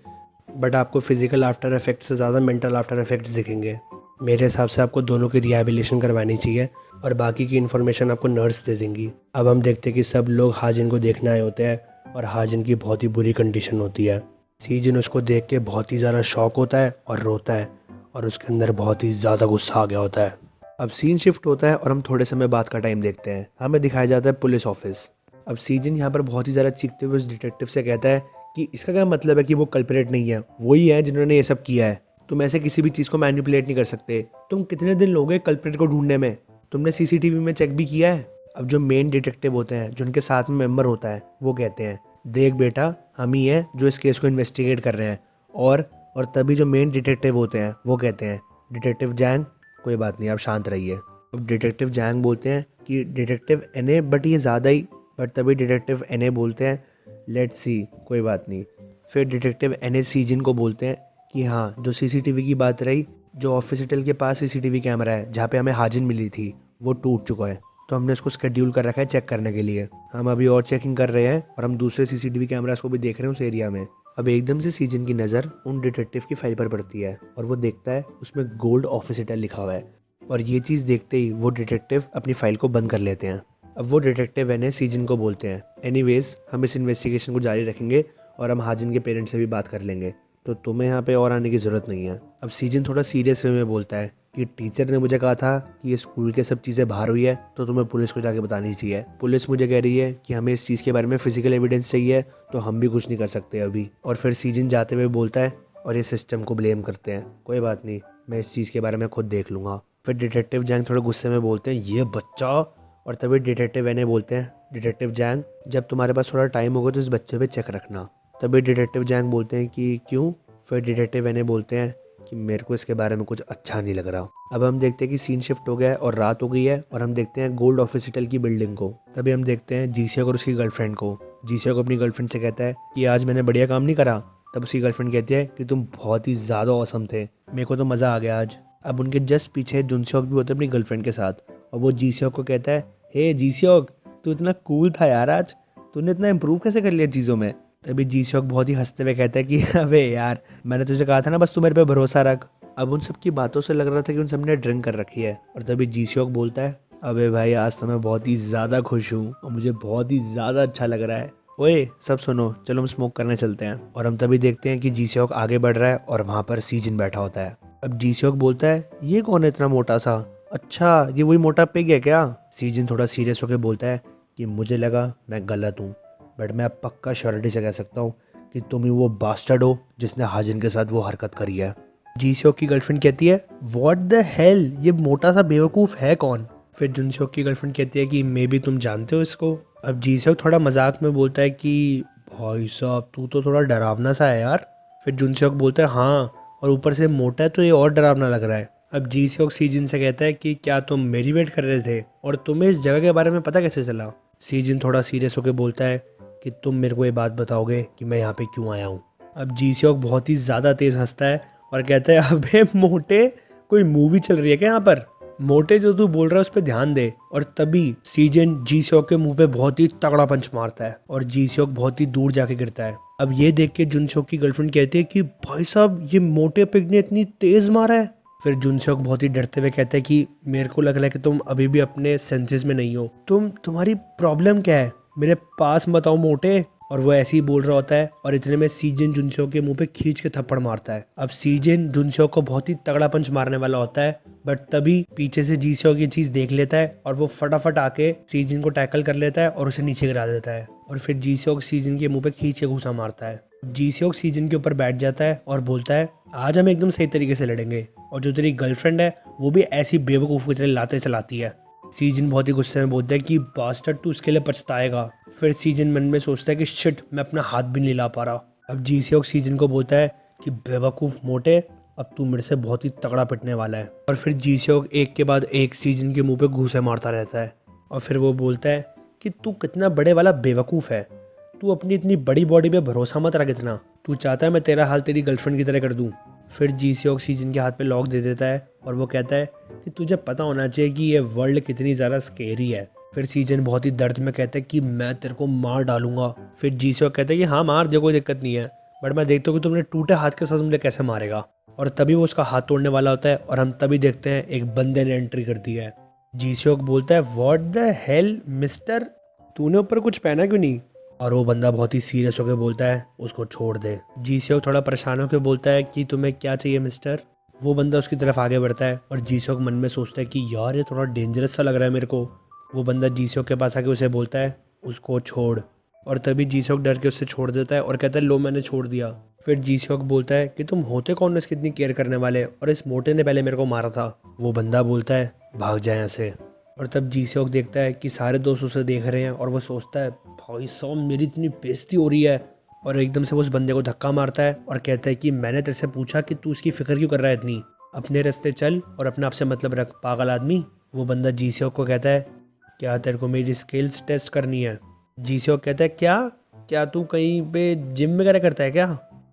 बट आपको फिजिकल आफ्टर इफेक्ट से ज़्यादा मेंटल आफ्टर इफेक्ट्स दिखेंगे। मेरे हिसाब से आपको दोनों की रिहैबिलिटेशन करवानी चाहिए और बाकी की इन्फॉर्मेशन आपको नर्स दे देंगी। अब हम देखते हैं कि सब लोग हाजिन को देखने आए होते हैं और हाजिन की बहुत ही बुरी कंडीशन होती है। सीजन उसको देख के बहुत ही ज़्यादा शॉक होता है और रोता है और उसके अंदर बहुत ही ज़्यादा गुस्सा आ गया होता है। अब सीन शिफ्ट होता है और हम थोड़े समय बाद का टाइम देखते हैं। हमें दिखाया जाता है पुलिस ऑफिस। अब सीजन यहाँ पर बहुत ही ज़्यादा चीखते हुए उस डिटेक्टिव से कहता है कि इसका क्या मतलब है कि वो कल्परेट नहीं है, वही है जिन्होंने ये सब किया है। तुम ऐसे किसी भी चीज़ को मैनिपुलेट नहीं कर सकते। तुम कितने दिन लोगे कल्परेट को ढूंढने में? तुमने सीसीटीवी में चेक भी किया है? अब जो मेन डिटेक्टिव होते हैं, जो उनके साथ में मेंबर होता है, वो कहते हैं देख बेटा हम ही हैं जो इस केस को इन्वेस्टिगेट कर रहे हैं। और तभी जो मेन डिटेक्टिव होते हैं वो कहते हैं डिटेक्टिव जैंग कोई बात नहीं आप शांत रहिए। अब डिटेक्टिव जैंग बोलते हैं कि डिटेक्टिव एनए बट ये ज़्यादा ही, बट तभी डिटेक्टिव एनए बोलते हैं लेट्स सी कोई बात नहीं। फिर डिटेक्टिव एनए सीजन को बोलते हैं कि हाँ जो सीसीटीवी की बात रही, जो ऑफिस होटल के पास सीसीटीवी कैमरा है जहाँ पे हमें हाजिन मिली थी वो टूट चुका है, तो हमने उसको शेड्यूल कर रखा है चेक करने के लिए। हम अभी और चेकिंग कर रहे हैं और हम दूसरे सीसीटीवी कैमरास को भी देख रहे हैं उस एरिया में। अब एकदम से सीजन की नज़र उन डिटेक्टिव की फाइल पर पड़ती है और वो देखता है उसमें गोल्ड ऑफिस होटल लिखा हुआ है, और ये चीज़ देखते ही वो डिटेक्टिव अपनी फाइल को बंद कर लेते हैं। अब वो डिटेक्टिव एनए सीजन को बोलते हैं एनीवेज हम इस इन्वेस्टिगेशन को जारी रखेंगे और हम हाजिन के पेरेंट्स से भी बात कर लेंगे, तो तुम्हें यहाँ पे और आने की ज़रूरत नहीं है। अब सीजन थोड़ा सीरियस वे में बोलता है कि टीचर ने मुझे कहा था कि ये स्कूल के सब चीज़ें बाहर हुई है तो तुम्हें पुलिस को जाके बतानी चाहिए। पुलिस मुझे कह रही है कि हमें इस चीज़ के बारे में फिजिकल एविडेंस चाहिए, तो हम भी कुछ नहीं कर सकते अभी। और फिर सीजन जाते हुए बोलता है और ये सिस्टम को ब्लेम करते हैं, कोई बात नहीं मैं इस चीज़ के बारे में खुद देख लूँगा। फिर डिटेक्टिव जैंग थोड़े गुस्से में बोलते हैं ये बच्चा, और तभी डिटेक्टिव एने बोलते हैं डिटेक्टिव जैंग जब तुम्हारे पास थोड़ा टाइम होगा तो इस बच्चे पे चेक रखना। तभी डिटेक्टिव जैंग बोलते हैं कि क्यों? फिर डिटेक्टिव एने बोलते हैं कि मेरे को इसके बारे में कुछ अच्छा नहीं लग रहा। अब हम देखते हैं कि सीन शिफ्ट हो गया है और रात हो गई है और हम देखते हैं गोल्ड ऑफिस होटल की बिल्डिंग को। तभी हम देखते हैं जीसिया और उसकी गर्लफ्रेंड को। जीसिया को अपनी गर्लफ्रेंड से कहता है कि आज मैंने बढ़िया काम नहीं करा। तब उसकी गर्लफ्रेंड कहती है कि तुम बहुत ही ज़्यादा औसम थे, मेरे को तो मज़ा आ गया आज। अब उनके जस्ट पीछे जुनसेओक भी होते हैं अपनी गर्लफ्रेंड के साथ, और वो जीसियोक को कहता है हे जीसियोक तू इतना कूल था यार, आज तूने इतना इम्प्रूव कैसे कर लिया चीज़ों में। तभी जीसियोक बहुत ही हंसते हुए कहता है कि अबे यार मैंने तुझे कहा था ना बस तू मेरे पे भरोसा रख। अब उन सब की बातों से लग रहा था कि उन सब ने ड्रिंक कर रखी है, और तभी जीसियोक बोलता है अबे भाई आज तो मैं बहुत ही ज़्यादा खुश हूँ और मुझे बहुत ही ज़्यादा अच्छा लग रहा है। ओए सब सुनो चलो हम स्मोक करने चलते हैं। और हम तभी देखते हैं कि जीसियोक आगे बढ़ रहा है और वहाँ पर सीजन बैठा होता है। अब जीसियोक बोलता है ये कौन है इतना मोटा सा, अच्छा ये वही मोटा पिग है क्या? सीजन थोड़ा सीरियस होकर बोलता है कि मुझे लगा मैं गलत हूँ, बट मैं अब पक्का श्योरिटी से कह सकता हूँ कि तुम ही वो बास्टर्ड हो जिसने हाजिन के साथ वो हरकत करी है। जीसियोक की गर्लफ्रेंड कहती है व्हाट द हेल, ये मोटा सा बेवकूफ़ है कौन? फिर जुनसेओक की गर्लफ्रेंड कहती है कि मे बी तुम जानते हो इसको। अब जीसियोक थोड़ा मजाक में बोलता है कि भाई साहब तू तो थोड़ा डरावना सा है यार। फिर जुनसेओक बोलता है हाँ, और ऊपर से मोटा है तो ये और डरावना लग रहा है। अब जीसियोक सीजन से कहता है कि क्या तुम मेरी वेट कर रहे थे और तुम्हें इस जगह के बारे में पता कैसे चला? सीजन थोड़ा सीरियस होकर बोलता है कि तुम मेरे को ये बात बताओगे कि मैं यहाँ पे क्यों आया हूँ। अब जीसियोक बहुत ही ज़्यादा तेज़ हंसता है और कहता है अबे मोटे कोई मूवी चल रही है क्या यहाँ पर? मोटे जो तू बोल रहा है उस पर ध्यान दे। और तभी सीजन जीसियोक के मुंह पे बहुत ही तगड़ा पंच मारता है और जीसियोक बहुत ही दूर जाके गिरता है। अब ये देख के जुनसेओक की गर्लफ्रेंड कहती है कि भाई साहब ये मोटे पिग ने इतनी तेज मारा है। फिर जुनसेok बहुत ही डरते हुए कहता है कि मेरे को लग रहा है कि तुम अभी भी अपने सेंसेस में नहीं हो। तुम्हारी प्रॉब्लम क्या है, मेरे पास मत आओ मोटे। और वो ऐसे ही बोल रहा होता है और इतने में सीजन जुनसेok के मुंह पे खींच के थप्पड़ मारता है। अब सीजन जुनसेok को बहुत ही तगड़ा पंच मारने वाला होता है, बट तभी पीछे से जीसेok ये चीज देख लेता है और वो फटाफट आके सीजन को टैकल कर लेता है और उसे नीचे गिरा देता है। और फिर जीसेok सीजन के मुंह पे खींच के घूसा मारता है। जीसेok सीजन के ऊपर बैठ जाता है और बोलता है आज हम एकदम सही तरीके से लड़ेंगे, और जो तेरी गर्लफ्रेंड है वो भी ऐसी बेवकूफ़ की तरह लाते चलाती है। सीजन बहुत ही गुस्से में बोलता है कि बास्टर्ड तू इसके लिए पछताएगा। फिर सीजन मन में सोचता है कि शिट मैं अपना हाथ भी नहीं ला पा रहा। अब जीसेok सीजन को बोलता है कि बेवकूफ़ मोटे, अब तू मेरे से बहुत ही तगड़ा पिटने वाला है। और फिर जीसेok एक के बाद एक सीजन के मुंह पे घूंसे मारता रहता है। और फिर वो बोलता है कि तू कितना बड़े वाला बेवकूफ़ है, तू अपनी इतनी बड़ी बॉडी पे भरोसा मत रख इतना, तू चाहता है मैं तेरा हाल तेरी गर्लफ्रेंड की तरह कर दूं। फिर जीसेok सीजन के हाथ पे लॉक दे देता है और वो कहता है कि तुझे पता होना चाहिए कि ये वर्ल्ड कितनी ज़्यादा स्केरी है। फिर सीजन बहुत ही दर्द में कहता है कि मैं तेरे को मार डालूंगा। फिर जीसेok कहता है कि हाँ मार दे, कोई दिक्कत नहीं है, बट मैं देखता हूँ कि तुमने टूटे हाथ के साथ मुझे कैसे मारेगा। और तभी वो उसका हाथ तोड़ने वाला होता है और हम तभी देखते हैं एक बंदे ने एंट्री कर दी है। जीसेok बोलता है व्हाट द हेल मिस्टर, तूने ऊपर कुछ पहना क्यों नहीं। और वो बंदा बहुत ही सीरियस होकर बोलता है उसको छोड़ दे। जीसेok थोड़ा परेशान होकर बोलता है कि तुम्हें क्या चाहिए मिस्टर। वो बंदा उसकी तरफ आगे बढ़ता है और जीसेok मन में सोचता है कि यार ये थोड़ा डेंजरस सा लग रहा है मेरे को। वो बंदा जीसेok के पास आके उसे बोलता है उसको छोड़। और तभी जीसेok डर के उससे छोड़ देता है और कहता है लो मैंने छोड़ दिया। फिर जीसेok बोलता है कि तुम होते कौन हो इसकी इतनी केयर करने वाले, और इस मोटे ने पहले मेरे को मारा था। वो बंदा बोलता है भाग जाए यहाँ से। और तब जीसेok देखता है कि सारे दोस्त उसे देख रहे हैं और वो सोचता है भाई साहब मेरी इतनी बेइज्जती हो रही है। और एकदम से वो उस बंदे को धक्का मारता है और कहता है कि मैंने तेरे से पूछा कि तू इसकी फिक्र क्यों कर रहा है इतनी, अपने रास्ते चल और अपने आप से मतलब रख पागल आदमी। वो बंदा जीसेok को कहता है क्या तेरे को मेरी स्किल्स टेस्ट करनी है। जीसेok कहता है क्या क्या तू कहीं पे जिम वगैरह करता है क्या।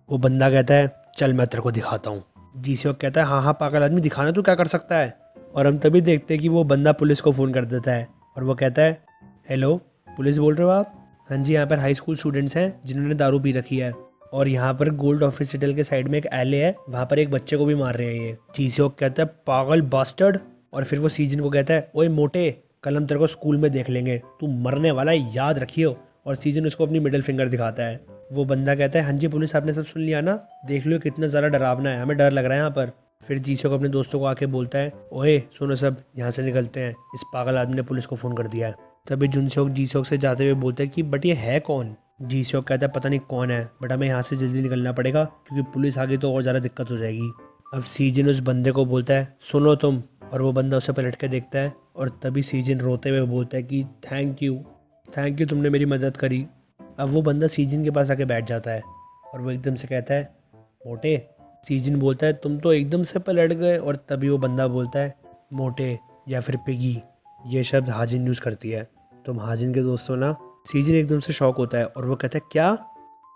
वो बंदा कहता है चल मैं तेरे को दिखाता हूँ। जीसेok कहता है हाँ हाँ पागल आदमी दिखाना तू क्या कर सकता है। और हम तभी देखते हैं कि वो बंदा पुलिस को फ़ोन कर देता है और वो कहता है हेलो पुलिस बोल रहे हो आप। हाँ जी, यहाँ पर हाई स्कूल स्टूडेंट्स हैं जिन्होंने दारू पी रखी है और यहाँ पर गोल्ड ऑफिस होटल के साइड में एक एले है, वहाँ पर एक बच्चे को भी मार रहे हैं ये। जीसेok कहता है पागल बास्टर्ड। और फिर वो सीजन को कहता है ओए मोटे कल हम तेरे को स्कूल में देख लेंगे, तू मरने वाला है याद रखियो। और सीजन उसको अपनी मिडिल फिंगर दिखाता है। वो बंदा कहता है हाँ जी पुलिस आपने सब सुन लिया ना, देख लो कितना ज़्यादा डरावना है, हमें डर लग रहा है यहाँ पर। फिर जीसेok अपने दोस्तों को आके बोलता है ओए सुनो सब यहाँ से निकलते हैं, इस पागल आदमी ने पुलिस को फ़ोन कर दिया है। तभी जुनसेok जीसेok से जाते हुए बोलता है कि बट ये है कौन। जीसेok कहता है पता नहीं कौन है, बट हमें यहाँ से जल्दी निकलना पड़ेगा क्योंकि पुलिस आ गई तो और ज़्यादा दिक्कत हो जाएगी। अब सीजन उस बंदे को बोलता है सुनो तुम, और वो बंदा उसे पलट के देखता है और तभी सीजन रोते हुए बोलता है कि थैंक यू तुमने मेरी मदद करी। अब वो बंदा सीजन के पास आके बैठ जाता है और वो एकदम से कहता है मोटे। सीजन बोलता है तुम तो एकदम से पलट गए। और तभी वो बंदा बोलता है मोटे या फिर पिगी, ये शब्द हाजिन यूज़ करती है, तुम हाजिन के दोस्त हो ना। सीजन एकदम से शॉक होता है और वो कहता है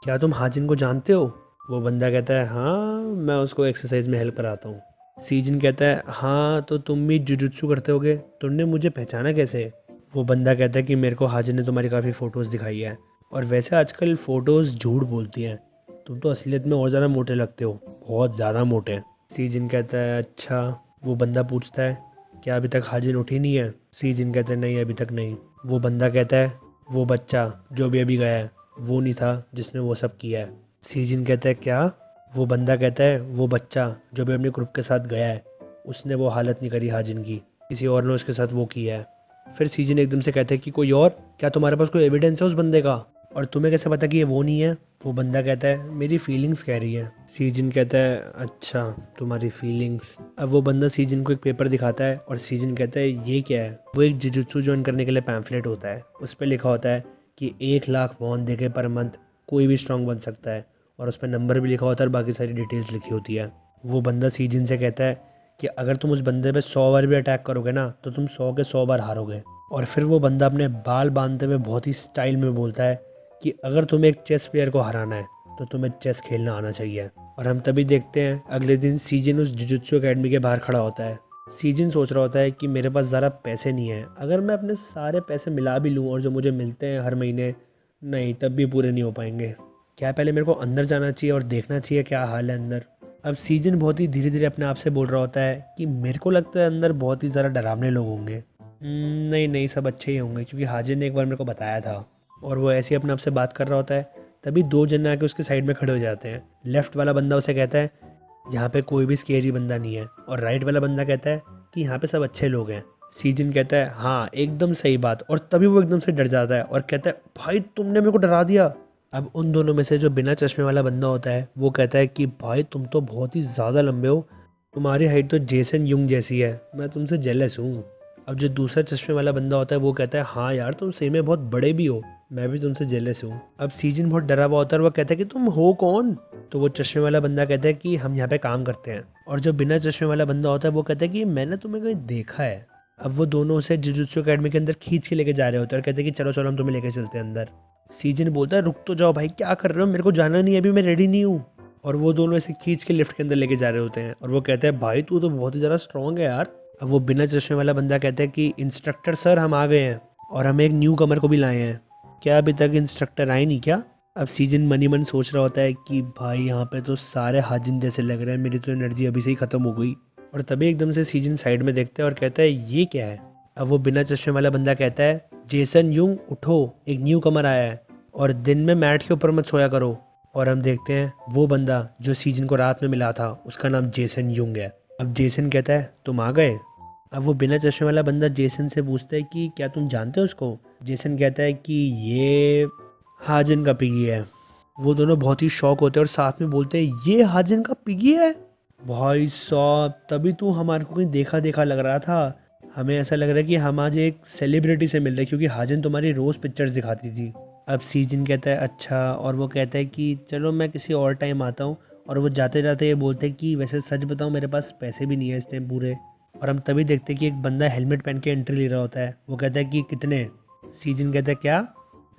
क्या तुम हाजिन को जानते हो। वो बंदा कहता है हाँ मैं उसको एक्सरसाइज में हेल्प कराता हूँ। सीजन कहता है हाँ तो तुम भी जुजुत्सु करते होगे, तुमने मुझे पहचाना कैसे। वो बंदा कहता है कि मेरे को हाजिन ने तुम्हारी काफ़ी फ़ोटोज़ दिखाई है, और वैसे आजकल फ़ोटोज़ झूठ बोलती हैं, तुम तो असलियत में और ज़्यादा मोटे लगते हो, बहुत ज़्यादा मोटे। सीजन कहता है अच्छा। वो बंदा पूछता है क्या अभी तक हाजिन उठी नहीं है। सीजन कहता है नहीं अभी तक नहीं। वो बंदा कहता है वो बच्चा जो भी अभी गया है वो नहीं था जिसने वो सब किया है। सीजन कहता है क्या। वो बंदा कहता है वो बच्चा जो भी अपने ग्रुप के साथ गया है उसने वो हालत नहीं करी हाजिन की, किसी और ने उसके साथ वो किया है। फिर सीजन एकदम से कहता है कि कोई और, क्या तुम्हारे पास कोई एविडेंस है उस बंदे का, और तुम्हें कैसे पता कि ये वो नहीं है। वो बंदा कहता है मेरी फीलिंग्स कह रही है। सीजन कहता है अच्छा तुम्हारी फीलिंग्स। अब वो बंदा सीजन को एक पेपर दिखाता है और सीजन कहता है ये क्या है। वो एक जुजुत्सु ज्वाइन करने के लिए पैम्फलेट होता है, उस पर लिखा होता है कि 1 लाख वॉन देके पर मंथ कोई भी स्ट्रॉन्ग बन सकता है, और उस पर नंबर भी लिखा होता है और बाकी सारी डिटेल्स लिखी होती है। वो बंदा सीजन से कहता है कि अगर तुम उस बंदे पे 100 बार भी अटैक करोगे ना तो तुम 100 के 100 बार हारोगे। और फिर वो बंदा अपने बाल बांधते हुए बहुत ही स्टाइल में बोलता है कि अगर तुम्हें एक चेस प्लेयर को हराना है तो तुम्हें चेस खेलना आना चाहिए। और हम तभी देखते हैं अगले दिन सीजन उस जुजुत्सु एकेडमी के बाहर खड़ा होता है। सीजन सोच रहा होता है कि मेरे पास ज़्यादा पैसे नहीं है, अगर मैं अपने सारे पैसे मिला भी लूँ और जो मुझे मिलते हैं हर महीने, नहीं तब भी पूरे नहीं हो पाएंगे। क्या पहले मेरे को अंदर जाना चाहिए और देखना चाहिए क्या हाल है अंदर। अब सीजन बहुत ही धीरे धीरे अपने आप से बोल रहा होता है कि मेरे को लगता है अंदर बहुत ही ज़्यादा डरावने लोग होंगे। नहीं नहीं, सब अच्छे ही होंगे, क्योंकि हाजिर ने एक बार मेरे को बताया था। और वो ऐसे ही अपने आप से बात कर रहा होता है, तभी दो जन आके उसके साइड में खड़े हो जाते हैं। लेफ्ट वाला बंदा उसे कहता है यहाँ पे कोई भी स्केरी बंदा नहीं है, और राइट वाला बंदा कहता है कि यहाँ पे सब अच्छे लोग हैं। सीजन कहता है हाँ एकदम सही बात, और तभी वो एकदम से डर जाता है और कहता है भाई तुमने मेरे को डरा दिया। अब उन दोनों में से जो बिना चश्मे वाला बंदा होता है वो कहता है कि भाई तुम तो बहुत ही ज़्यादा लंबे हो, तुम्हारी हाइट तो जेसन युंग जैसी है, मैं तुमसे जेलस हूँ। अब जो दूसरा चश्मे वाला बंदा होता है वो कहता है हाँ यार तुम सही में बहुत बड़े भी हो, मैं भी तुमसे जेलस हूँ। अब सीजन बहुत डरा हुआ होता है और वो कहता है कि तुम हो कौन। तो वो चश्मे वाला बंदा कहता है कि हम यहाँ पे काम करते हैं। और जो बिना चश्मे वाला बंदा होता है वो कहता है कि मैंने तुम्हें कहीं देखा है। अब वो दोनों उसे जुजुत्सु अकेडमी के अंदर खींच के लेके जा रहे होते हैं और कहते हैं कि चलो चलो हम तुम्हें लेके चलते हैं अंदर। सीजन बोलता है रुक तो जाओ भाई, क्या कर रहे हो, मेरे को जाना नहीं है अभी, मैं रेडी नहीं हूँ। और वो दोनों ऐसे खींच के लिफ्ट के अंदर लेके जा रहे होते हैं और वो कहते हैं भाई तू तो बहुत ही ज़्यादा स्ट्रांग है यार। अब वो बिना चश्मे वाला बंदा कहता है कि इंस्ट्रक्टर सर हम आ गए हैं और हम एक न्यू कमर को भी लाए हैं। क्या अभी तक इंस्ट्रक्टर आए नहीं क्या। अब सीजन मनी मन सोच रहा होता है कि भाई यहाँ पे तो सारे हाजिन जैसे लग रहे हैं, मेरी तो एनर्जी अभी से ही ख़त्म हो गई। और तभी एकदम से सीजन साइड में देखता है और कहता है ये क्या है। अब वो बिना चश्मे वाला बंदा कहता है जेसन युंग उठो, एक न्यू कमर आया है और दिन में मैट के ऊपर मत सोया करो। और हम देखते हैं वो बंदा जो सीजन को रात में मिला था उसका नाम जेसन युंग है। अब जेसन कहता है तुम आ गए। अब वो बिना चश्मे वाला बंदा जेसन से पूछता है कि क्या तुम जानते हो उसको। जेसन कहता है कि ये हाजिन का पिगी है। वो दोनों बहुत ही शौक होते हैं और साथ में बोलते हैं ये हाजिन का पिगी है। भाई साहब तभी तो हमारे को कहीं देखा देखा लग रहा था, हमें ऐसा लग रहा है कि हम आज एक सेलिब्रिटी से मिल रहे हैं क्योंकि हाजिन तुम्हारी रोज़ पिक्चर्स दिखाती थी। अब सीजन कहता है अच्छा, और वो कहता है कि चलो मैं किसी और टाइम आता हूँ। और वो जाते जाते ये बोलते हैं कि वैसे सच बताऊँ मेरे पास पैसे भी नहीं है इस टाइम पूरे। और हम तभी देखते हैं कि एक बंदा हेलमेट पहन के एंट्री ले रहा होता है। वो कहता है कि कितने। सीजन कहता है क्या।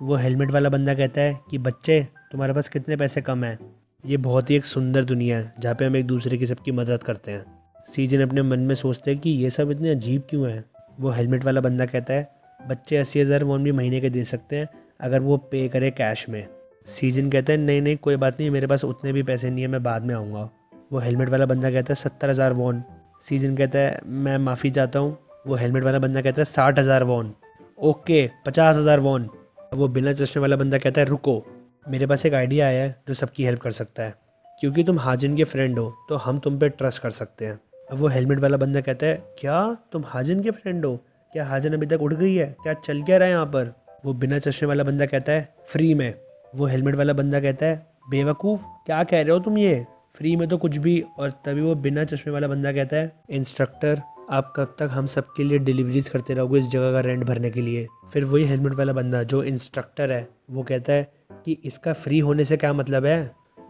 वो हेलमेट वाला बंदा कहता है कि बच्चे तुम्हारे पास कितने पैसे कम हैं। ये बहुत ही एक सुंदर दुनिया है जहाँ पे हम एक दूसरे की सबकी मदद करते हैं। सीजन अपने मन में सोचते हैं कि ये सब इतने अजीब क्यों है। वो हेलमेट वाला बंदा कहता है बच्चे 80,000 वॉन भी महीने के दे सकते हैं अगर वो पे करे कैश में। सीजन कहता है नहीं नहीं कोई बात नहीं, मेरे पास उतने भी पैसे नहीं है, मैं बाद में आऊँगा। वो हेलमेट वाला बंदा कहता है 70,000 वॉन। सीजन कहता है मैं माफ़ी चाहता हूँ। वो हेलमेट वाला बंदा कहता है 60,000 वॉन। Okay 50,000 von. वो बिना चश्मे वाला बंदा कहता है रुको, मेरे पास एक आइडिया आया है जो सबकी हेल्प कर सकता है। क्योंकि तुम हाजिन के फ्रेंड हो तो हम तुम पे ट्रस्ट कर सकते हैं। अब वो हेलमेट वाला बंदा कहता है क्या तुम हाजिन के फ्रेंड हो, क्या हाजिन अभी तक उठ गई है, क्या चल क्या रहा है यहाँ पर। वो बिना चश्मे वाला बंदा कहता है फ्री में। वो हेलमेट वाला बंदा कहता है बेवकूफ़ क्या कह रहे हो तुम, ये फ्री में तो कुछ भी। और तभी वो बिना चश्मे वाला बंदा कहता है इंस्ट्रक्टर आप कब तक हम सब के लिए डिलीवरीज करते रहोगे इस जगह का रेंट भरने के लिए। फिर वही हेलमेट वाला बंदा जो इंस्ट्रक्टर है वो कहता है कि इसका फ्री होने से क्या मतलब है।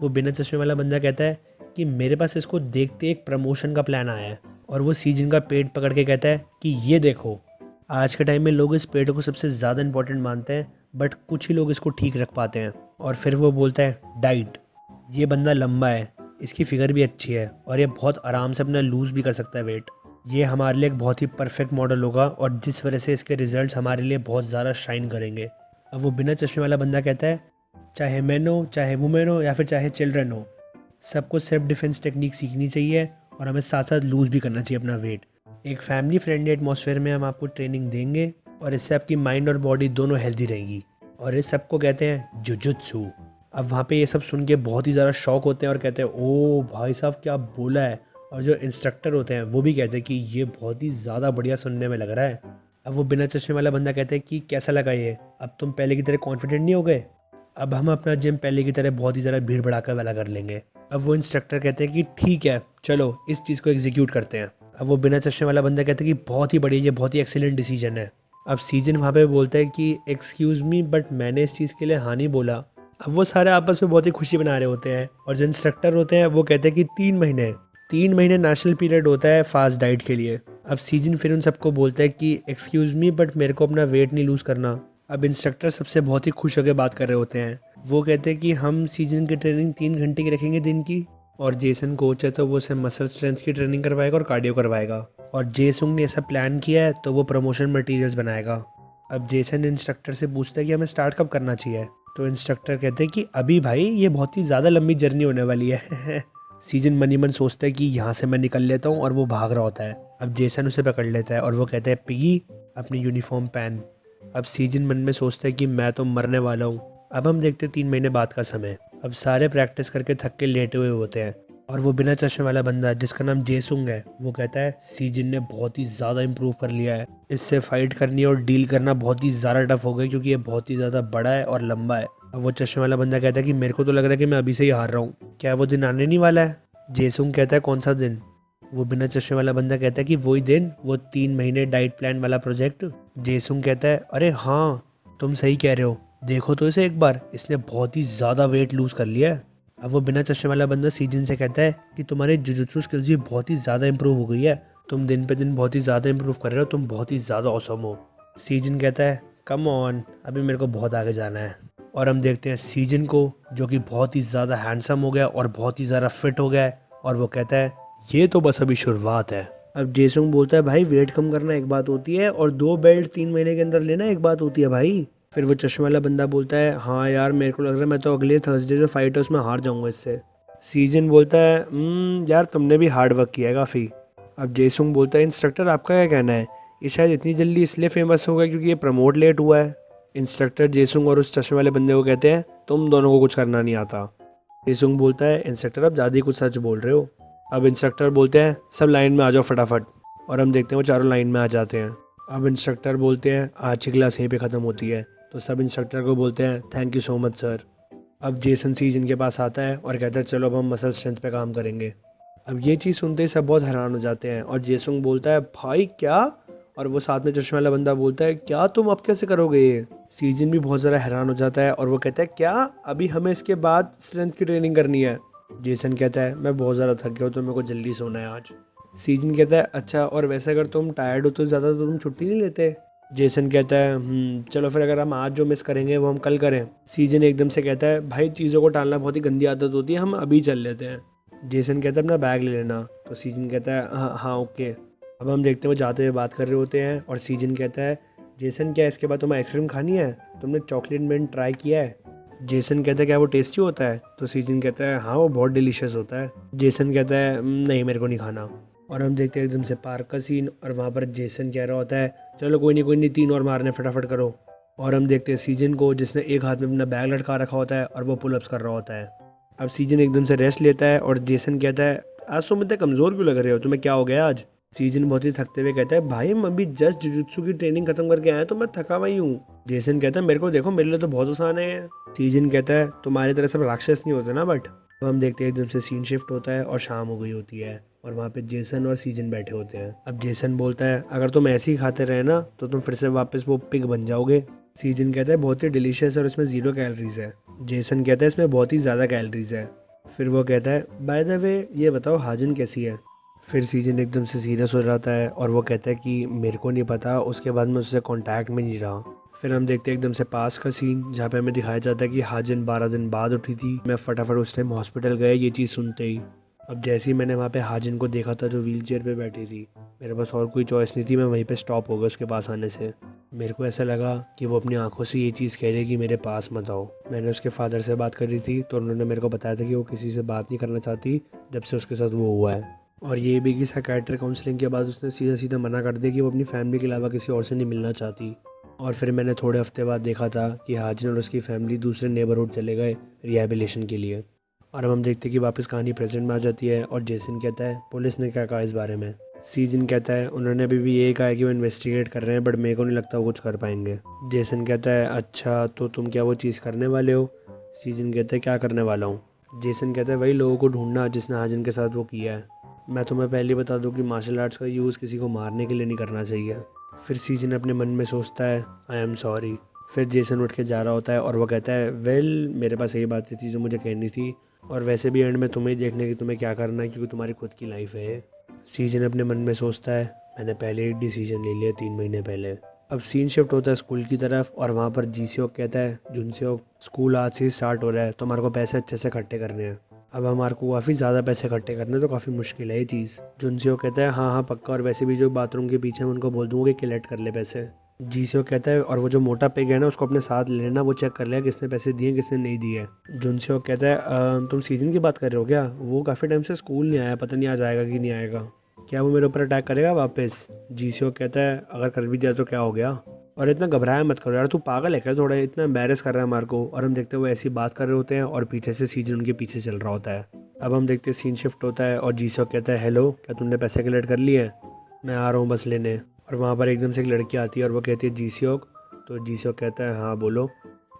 वो बिना चश्मे वाला बंदा कहता है कि मेरे पास इसको देखते एक प्रमोशन का प्लान आया है। और वो सीजन का पेट पकड़ के कहता है कि ये देखो, आज के टाइम में लोग इस पेट को सबसे ज़्यादा इंपॉर्टेंट मानते हैं बट कुछ ही लोग इसको ठीक रख पाते हैं। और फिर वो बोलता है डाइट, ये बंदा लंबा है, इसकी फिगर भी अच्छी है और ये बहुत आराम से अपना लूज़ भी कर सकता है वेट। ये हमारे लिए एक बहुत ही परफेक्ट मॉडल होगा और जिस वजह से इसके रिजल्ट्स हमारे लिए बहुत ज़्यादा शाइन करेंगे। अब वो बिना चश्मे वाला बंदा कहता है चाहे मैन हो, चाहे वुमेन हो या फिर चाहे चिल्ड्रन हो, सबको सेल्फ डिफेंस टेक्निक सीखनी चाहिए और हमें साथ साथ लूज़ भी करना चाहिए अपना वेट। एक फैमिली फ्रेंडली एटमॉस्फेयर में हम आपको ट्रेनिंग देंगे और इससे आपकी माइंड और बॉडी दोनों हेल्दी रहेंगी। और इस सब को कहते हैं जुजुत्सु। अब वहाँ पे ये सब सुन के बहुत ही ज़्यादा शॉक होते हैं और कहते हैं ओ भाई साहब क्या बोला है। और जो इंस्ट्रक्टर होते हैं वो भी कहते हैं कि ये बहुत ही ज़्यादा बढ़िया सुनने में लग रहा है। अब वो बिना चश्मे वाला बंदा कहते हैं कि कैसा लगा ये, अब तुम पहले की तरह कॉन्फिडेंट नहीं हो गए। अब हम अपना जिम पहले की तरह बहुत ही ज़्यादा भीड़ भड़ाका वाला कर लेंगे। अब वो इंस्ट्रक्टर कहते हैं कि ठीक है चलो इस चीज़ को एग्जीक्यूट करते हैं। अब वो बिना चश्मे वाला बंदा कहता है कि बहुत ही बढ़िया, ये बहुत ही एक्सीलेंट डिसीजन है। अब सीजन वहाँ पे बोलता है कि एक्सक्यूज़ मी बट मैंने इस चीज़ के लिए हाँ नहीं बोला। अब वो सारे आपस में बहुत ही खुशी बना रहे होते हैं और जो इंस्ट्रक्टर होते हैं वो कहते हैं कि 3 महीने नेशनल पीरियड होता है फास्ट डाइट के लिए। अब सीजन फिर उन सबको बोलता है कि एक्सक्यूज़ मी बट मेरे को अपना वेट नहीं लूज़ करना। अब इंस्ट्रक्टर सबसे बहुत ही खुश होकर बात कर रहे होते हैं। वो कहते हैं कि हम सीजन की ट्रेनिंग 3 घंटे की रखेंगे दिन की, और जेसन कोच है तो वो उसे मसल स्ट्रेंथ की ट्रेनिंग करवाएगा और कार्डियो करवाएगा। और जेसुंग ने ऐसा प्लान किया है तो वो प्रमोशन मटेरियल्स बनाएगा। अब जेसन इंस्ट्रक्टर से पूछता है कि हमें स्टार्ट कब करना चाहिए। तो इंस्ट्रक्टर कहते हैं कि अभी भाई, ये बहुत ही ज़्यादा लंबी जर्नी होने वाली है सीजन मन ही मन सोचता है कि यहाँ से मैं निकल लेता हूँ और वो भाग रहा होता है। अब जेसन उसे पकड़ लेता है और वो कहता है पिगी अपनी यूनिफॉर्म पहन। अब सीजन मन में सोचता है कि मैं तो मरने वाला हूँ। अब हम देखते हैं 3 महीने बाद का समय। अब सारे प्रैक्टिस करके थक के लेटे हुए होते हैं और वो बिना चश्मे वाला बंदा जिसका नाम जेसुंग है वो कहता है सीजन ने बहुत ही ज़्यादा इम्प्रूव कर लिया है, इससे फाइट करनी और डील करना बहुत ही ज़्यादा टफ हो गया क्योंकि ये बहुत ही ज़्यादा बड़ा है और लंबा है। अब वो चश्मे वाला बंदा कहता है कि मेरे को तो लग रहा है कि मैं अभी से ही हार रहा हूँ, क्या वो दिन आने नहीं वाला है? जेसुंग कहता है कौन सा दिन? वो बिना चश्मे वाला बंदा कहता है कि वही दिन, वो 3 महीने डाइट प्लान वाला प्रोजेक्ट। जेसुंग कहता है अरे हाँ तुम सही कह रहे हो, देखो तो इसे एक बार, इसने बहुत ही ज़्यादा वेट लूज़ कर लिया है। अब वो बिना चश्मे वाला बंदा सीजन से कहता है कि तुम्हारी जुजुत्सु स्किल्स भी बहुत ही ज़्यादा इंप्रूव हो गई है, तुम दिन पे दिन बहुत ही ज़्यादा इंप्रूव कर रहे हो, तुम बहुत ही ज़्यादा ऑसम हो। सीजन कहता है कम ऑन, अभी मेरे को बहुत आगे जाना है। और हम देखते हैं सीजन को जो कि बहुत ही ज़्यादा हैंडसम हो गया और बहुत ही ज़्यादा फिट हो गया है और वो कहता है ये तो बस अभी शुरुआत है। अब जेसुंग बोलता है भाई वेट कम करना एक बात होती है और 2 बेल्ट 3 महीने के अंदर लेना एक बात होती है भाई। फिर वो चश्मे वाला बंदा बोलता है हाँ यार मेरे को लग रहा है मैं तो अगले थर्सडे जो फाइट है उसमें हार जाऊंगा इससे। सीजन बोलता है यार तुमने भी हार्ड वर्क किया है काफ़ी। अब जेसुंग बोलता है इंस्ट्रक्टर आपका क्या कहना है, ये शायद इतनी जल्दी इसलिए फेमस हो गया क्योंकि ये प्रमोट लेट हुआ है। इंस्ट्रक्टर जेसुंग और उस चश्मे वाले बंदे को कहते हैं तुम दोनों को कुछ करना नहीं आता। जेसुंग बोलता है इंस्ट्रक्टर आप ज़्यादा ही कुछ सच बोल रहे हो। अब इंस्ट्रक्टर बोलते हैं सब लाइन में आ जाओ फटाफट, और हम देखते हैं वो चारों लाइन में आ जाते हैं। अब इंस्ट्रक्टर बोलते हैं आज की क्लास यहीं पे ख़त्म होती है, तो सब इंस्ट्रक्टर को बोलते हैं thank you so much sir. अब जेसन सीजन के पास आता है और कहता है चलो अब हम मसल स्ट्रेंथ पे काम करेंगे। अब ये चीज़ सुनते ही सब बहुत हैरान हो जाते हैं और जेसुंग बोलता है भाई क्या, और वो साथ में चश्मे वाला बंदा बोलता है क्या तुम अब कैसे करोगे ये। सीजन भी बहुत ज़्यादा हैरान हो जाता है और वो कहता है क्या अभी हमें इसके बाद स्ट्रेंथ की ट्रेनिंग करनी है। जेसन कहता है मैं बहुत ज़्यादा थक गया हूँ तो मेरे को जल्दी सोना है आज। सीजन कहता है अच्छा और वैसे अगर तुम टायर्ड हो तो ज़्यादा तो तुम छुट्टी नहीं लेते। जेसन कहता है चलो फिर अगर हम आज जो मिस करेंगे वो हम कल करें। सीजन एकदम से कहता है भाई चीज़ों को टालना बहुत ही गंदी आदत होती है, हम अभी चल लेते हैं। जेसन कहता है अपना बैग ले लेना, तो सीजन कहता है हाँ हाँ ओके। अब हम देखते हैं वो जाते हुए बात कर रहे होते हैं और सीजन कहता है जेसन क्या इसके बाद तुम्हें आइसक्रीम खानी है, तुमने चॉकलेट मिंट ट्राई किया है? जेसन कहता है क्या वो टेस्टी होता है? तो सीजन कहता है हाँ वो बहुत डिलीशियस होता है। जेसन कहता है नहीं मेरे को नहीं खाना। और हम देखते हैं एकदम से पार्क का सीन और वहाँ पर जेसन कह रहा होता है चलो कोई नहीं 3 और मारने फटाफट करो। और हम देखते हैं सीजन को जिसने एक हाथ में अपना बैग लटका रखा होता है और वो पुलअप्स कर रहा होता है। अब सीजन एकदम से रेस्ट लेता है और जेसन कहता है आज तुम इतने कमज़ोर क्यों लग रहे हो, तुम्हें क्या हो गया आज? सीजन बहुत ही थकते हुए कहता है भाई हम अभी जस्ट जुजुत्सु की ट्रेनिंग खत्म करके आए तो मैं थका हुआ ही हूँ। जेसन कहता है मेरे को देखो मेरे लिए तो बहुत आसान है। सीजन कहता है तुम्हारी तरह सब राक्षस नहीं होते ना बट। तो हम देखते हैं एकदम से सीन शिफ्ट होता है और शाम हो गई होती है और वहाँ पे जेसन और सीजन बैठे होते हैं। अब जेसन बोलता है अगर तुम ऐसे ही खाते रहे ना तो तुम फिर से वापस वो पिग बन जाओगे। सीजन कहता है बहुत ही डिलीशियस और इसमें 0 कैलोरीज है। जेसन कहता है इसमें बहुत ही ज़्यादा कैलोरीज है। फिर वो कहता है बाय द वे ये बताओ हाजन कैसी है? फिर सीजन एकदम से सीरियस हो जाता है और वो कहता है कि मेरे को नहीं पता, उसके बाद मैं उससे कांटेक्ट में नहीं रहा। फिर हम देखते हैं एकदम से पास का सीन जहाँ पे हमें दिखाया जाता है कि हाजन 12 दिन बाद उठी थी। मैं फटाफट उस टाइम हॉस्पिटल गया ये चीज़ सुनते ही। अब जैसे ही मैंने वहाँ पे हाजन को देखा था जो व्हील चेयर पर बैठी थी, मेरे पास और कोई चॉइस नहीं थी, मैं वहीं पर स्टॉप हो गया उसके पास आने से। मेरे को ऐसा लगा कि वो अपनी आंखों से ये चीज़ कह रही है कि मेरे पास मत आओ। मैंने उसके फादर से बात करी थी तो उन्होंने मेरे को बताया था कि वो किसी से बात नहीं करना चाहती जब से उसके साथ वो हुआ है। और ये भी कि साइकियाट्रिक काउंसलिंग के बाद उसने सीधा सीधा मना कर दिया कि वो अपनी फैमिली के अलावा किसी और से नहीं मिलना चाहती। और फिर मैंने थोड़े हफ्ते बाद देखा था कि हाजन और उसकी फैमिली दूसरे नेबरहुड चले गए रिहैबिलिटेशन के लिए। और अब हम देखते हैं कि वापस कहानी प्रेजेंट में आ जाती है और जेसन कहता है पुलिस ने क्या कहा इस बारे में? सीजन कहता है उन्होंने अभी भी यही कहा है कि वो इन्वेस्टिगेट कर रहे हैं बट मेरे को नहीं लगता वो कुछ कर पाएंगे। जेसन कहता है अच्छा तो तुम क्या वो चीज़ करने वाले हो? सीजन कहता है क्या करने वाला हूँ? जेसन कहता है वही लोगों को ढूंढना जिसने हाजन के साथ वो किया है। मैं तुम्हें पहले बता दूं कि मार्शल आर्ट्स का यूज़ किसी को मारने के लिए नहीं करना चाहिए। फिर सीजन अपने मन में सोचता है आई एम सॉरी। फिर जेसन उठ के जा रहा होता है और वो कहता है वेल मेरे पास यही बातें थी जो मुझे कहनी थी, और वैसे भी एंड में तुम्हें देखने की तुम्हें क्या करना है क्योंकि तुम्हारी खुद की लाइफ है। सीजन अपने मन में सोचता है मैंने पहले ही डिसीजन ले लिया 3 महीने पहले। अब सीन शिफ्ट होता है स्कूल की तरफ और वहाँ पर जीसेओक कहता है जुनसेओक स्कूल आज से ही स्टार्ट हो रहा है तो हमारे को पैसे अच्छे से इकट्ठे करने हैं। अब हमारे को काफ़ी ज़्यादा पैसे इकट्ठे करने तो काफ़ी मुश्किल है ये चीज़। जुनसेओक कहता है हाँ हाँ पक्का, और वैसे भी जो बाथरूम के पीछे मैं उनको बोल दूँगा कि कलेक्ट कर ले पैसे। जीसीओ कहता है और वो जो मोटा पिग है ना उसको अपने साथ ले लेना, वो चेक कर लिया किसने पैसे दिए किसने नहीं दिए। जुनसेओ कहता है तुम सीजन की बात कर रहे हो क्या? वो काफ़ी टाइम से स्कूल नहीं आया, पता नहीं आज आएगा कि नहीं आएगा। क्या वो मेरे ऊपर अटैक करेगा वापस? जीसीओ कहता है अगर कर भी दिया तो क्या हो गया? और इतना घबराया मत करो यार, तू पागल है क्या? थोड़ा इतना एम्बेरस कर रहा है मार को। और हम देखते हैं वो ऐसी बात कर रहे होते हैं और पीछे से सीजन उनके पीछे चल रहा होता है। अब हम देखते हैं सीन शिफ्ट होता है और जीसीओ कहता है हेलो, क्या तुमने पैसे कलेक्ट कर लिए? मैं आ रहा हूँ बस लेने। और वहाँ पर एकदम से एक लड़की आती है और वो कहती है जीसीओ। तो जीसीओ कहता है हाँ बोलो।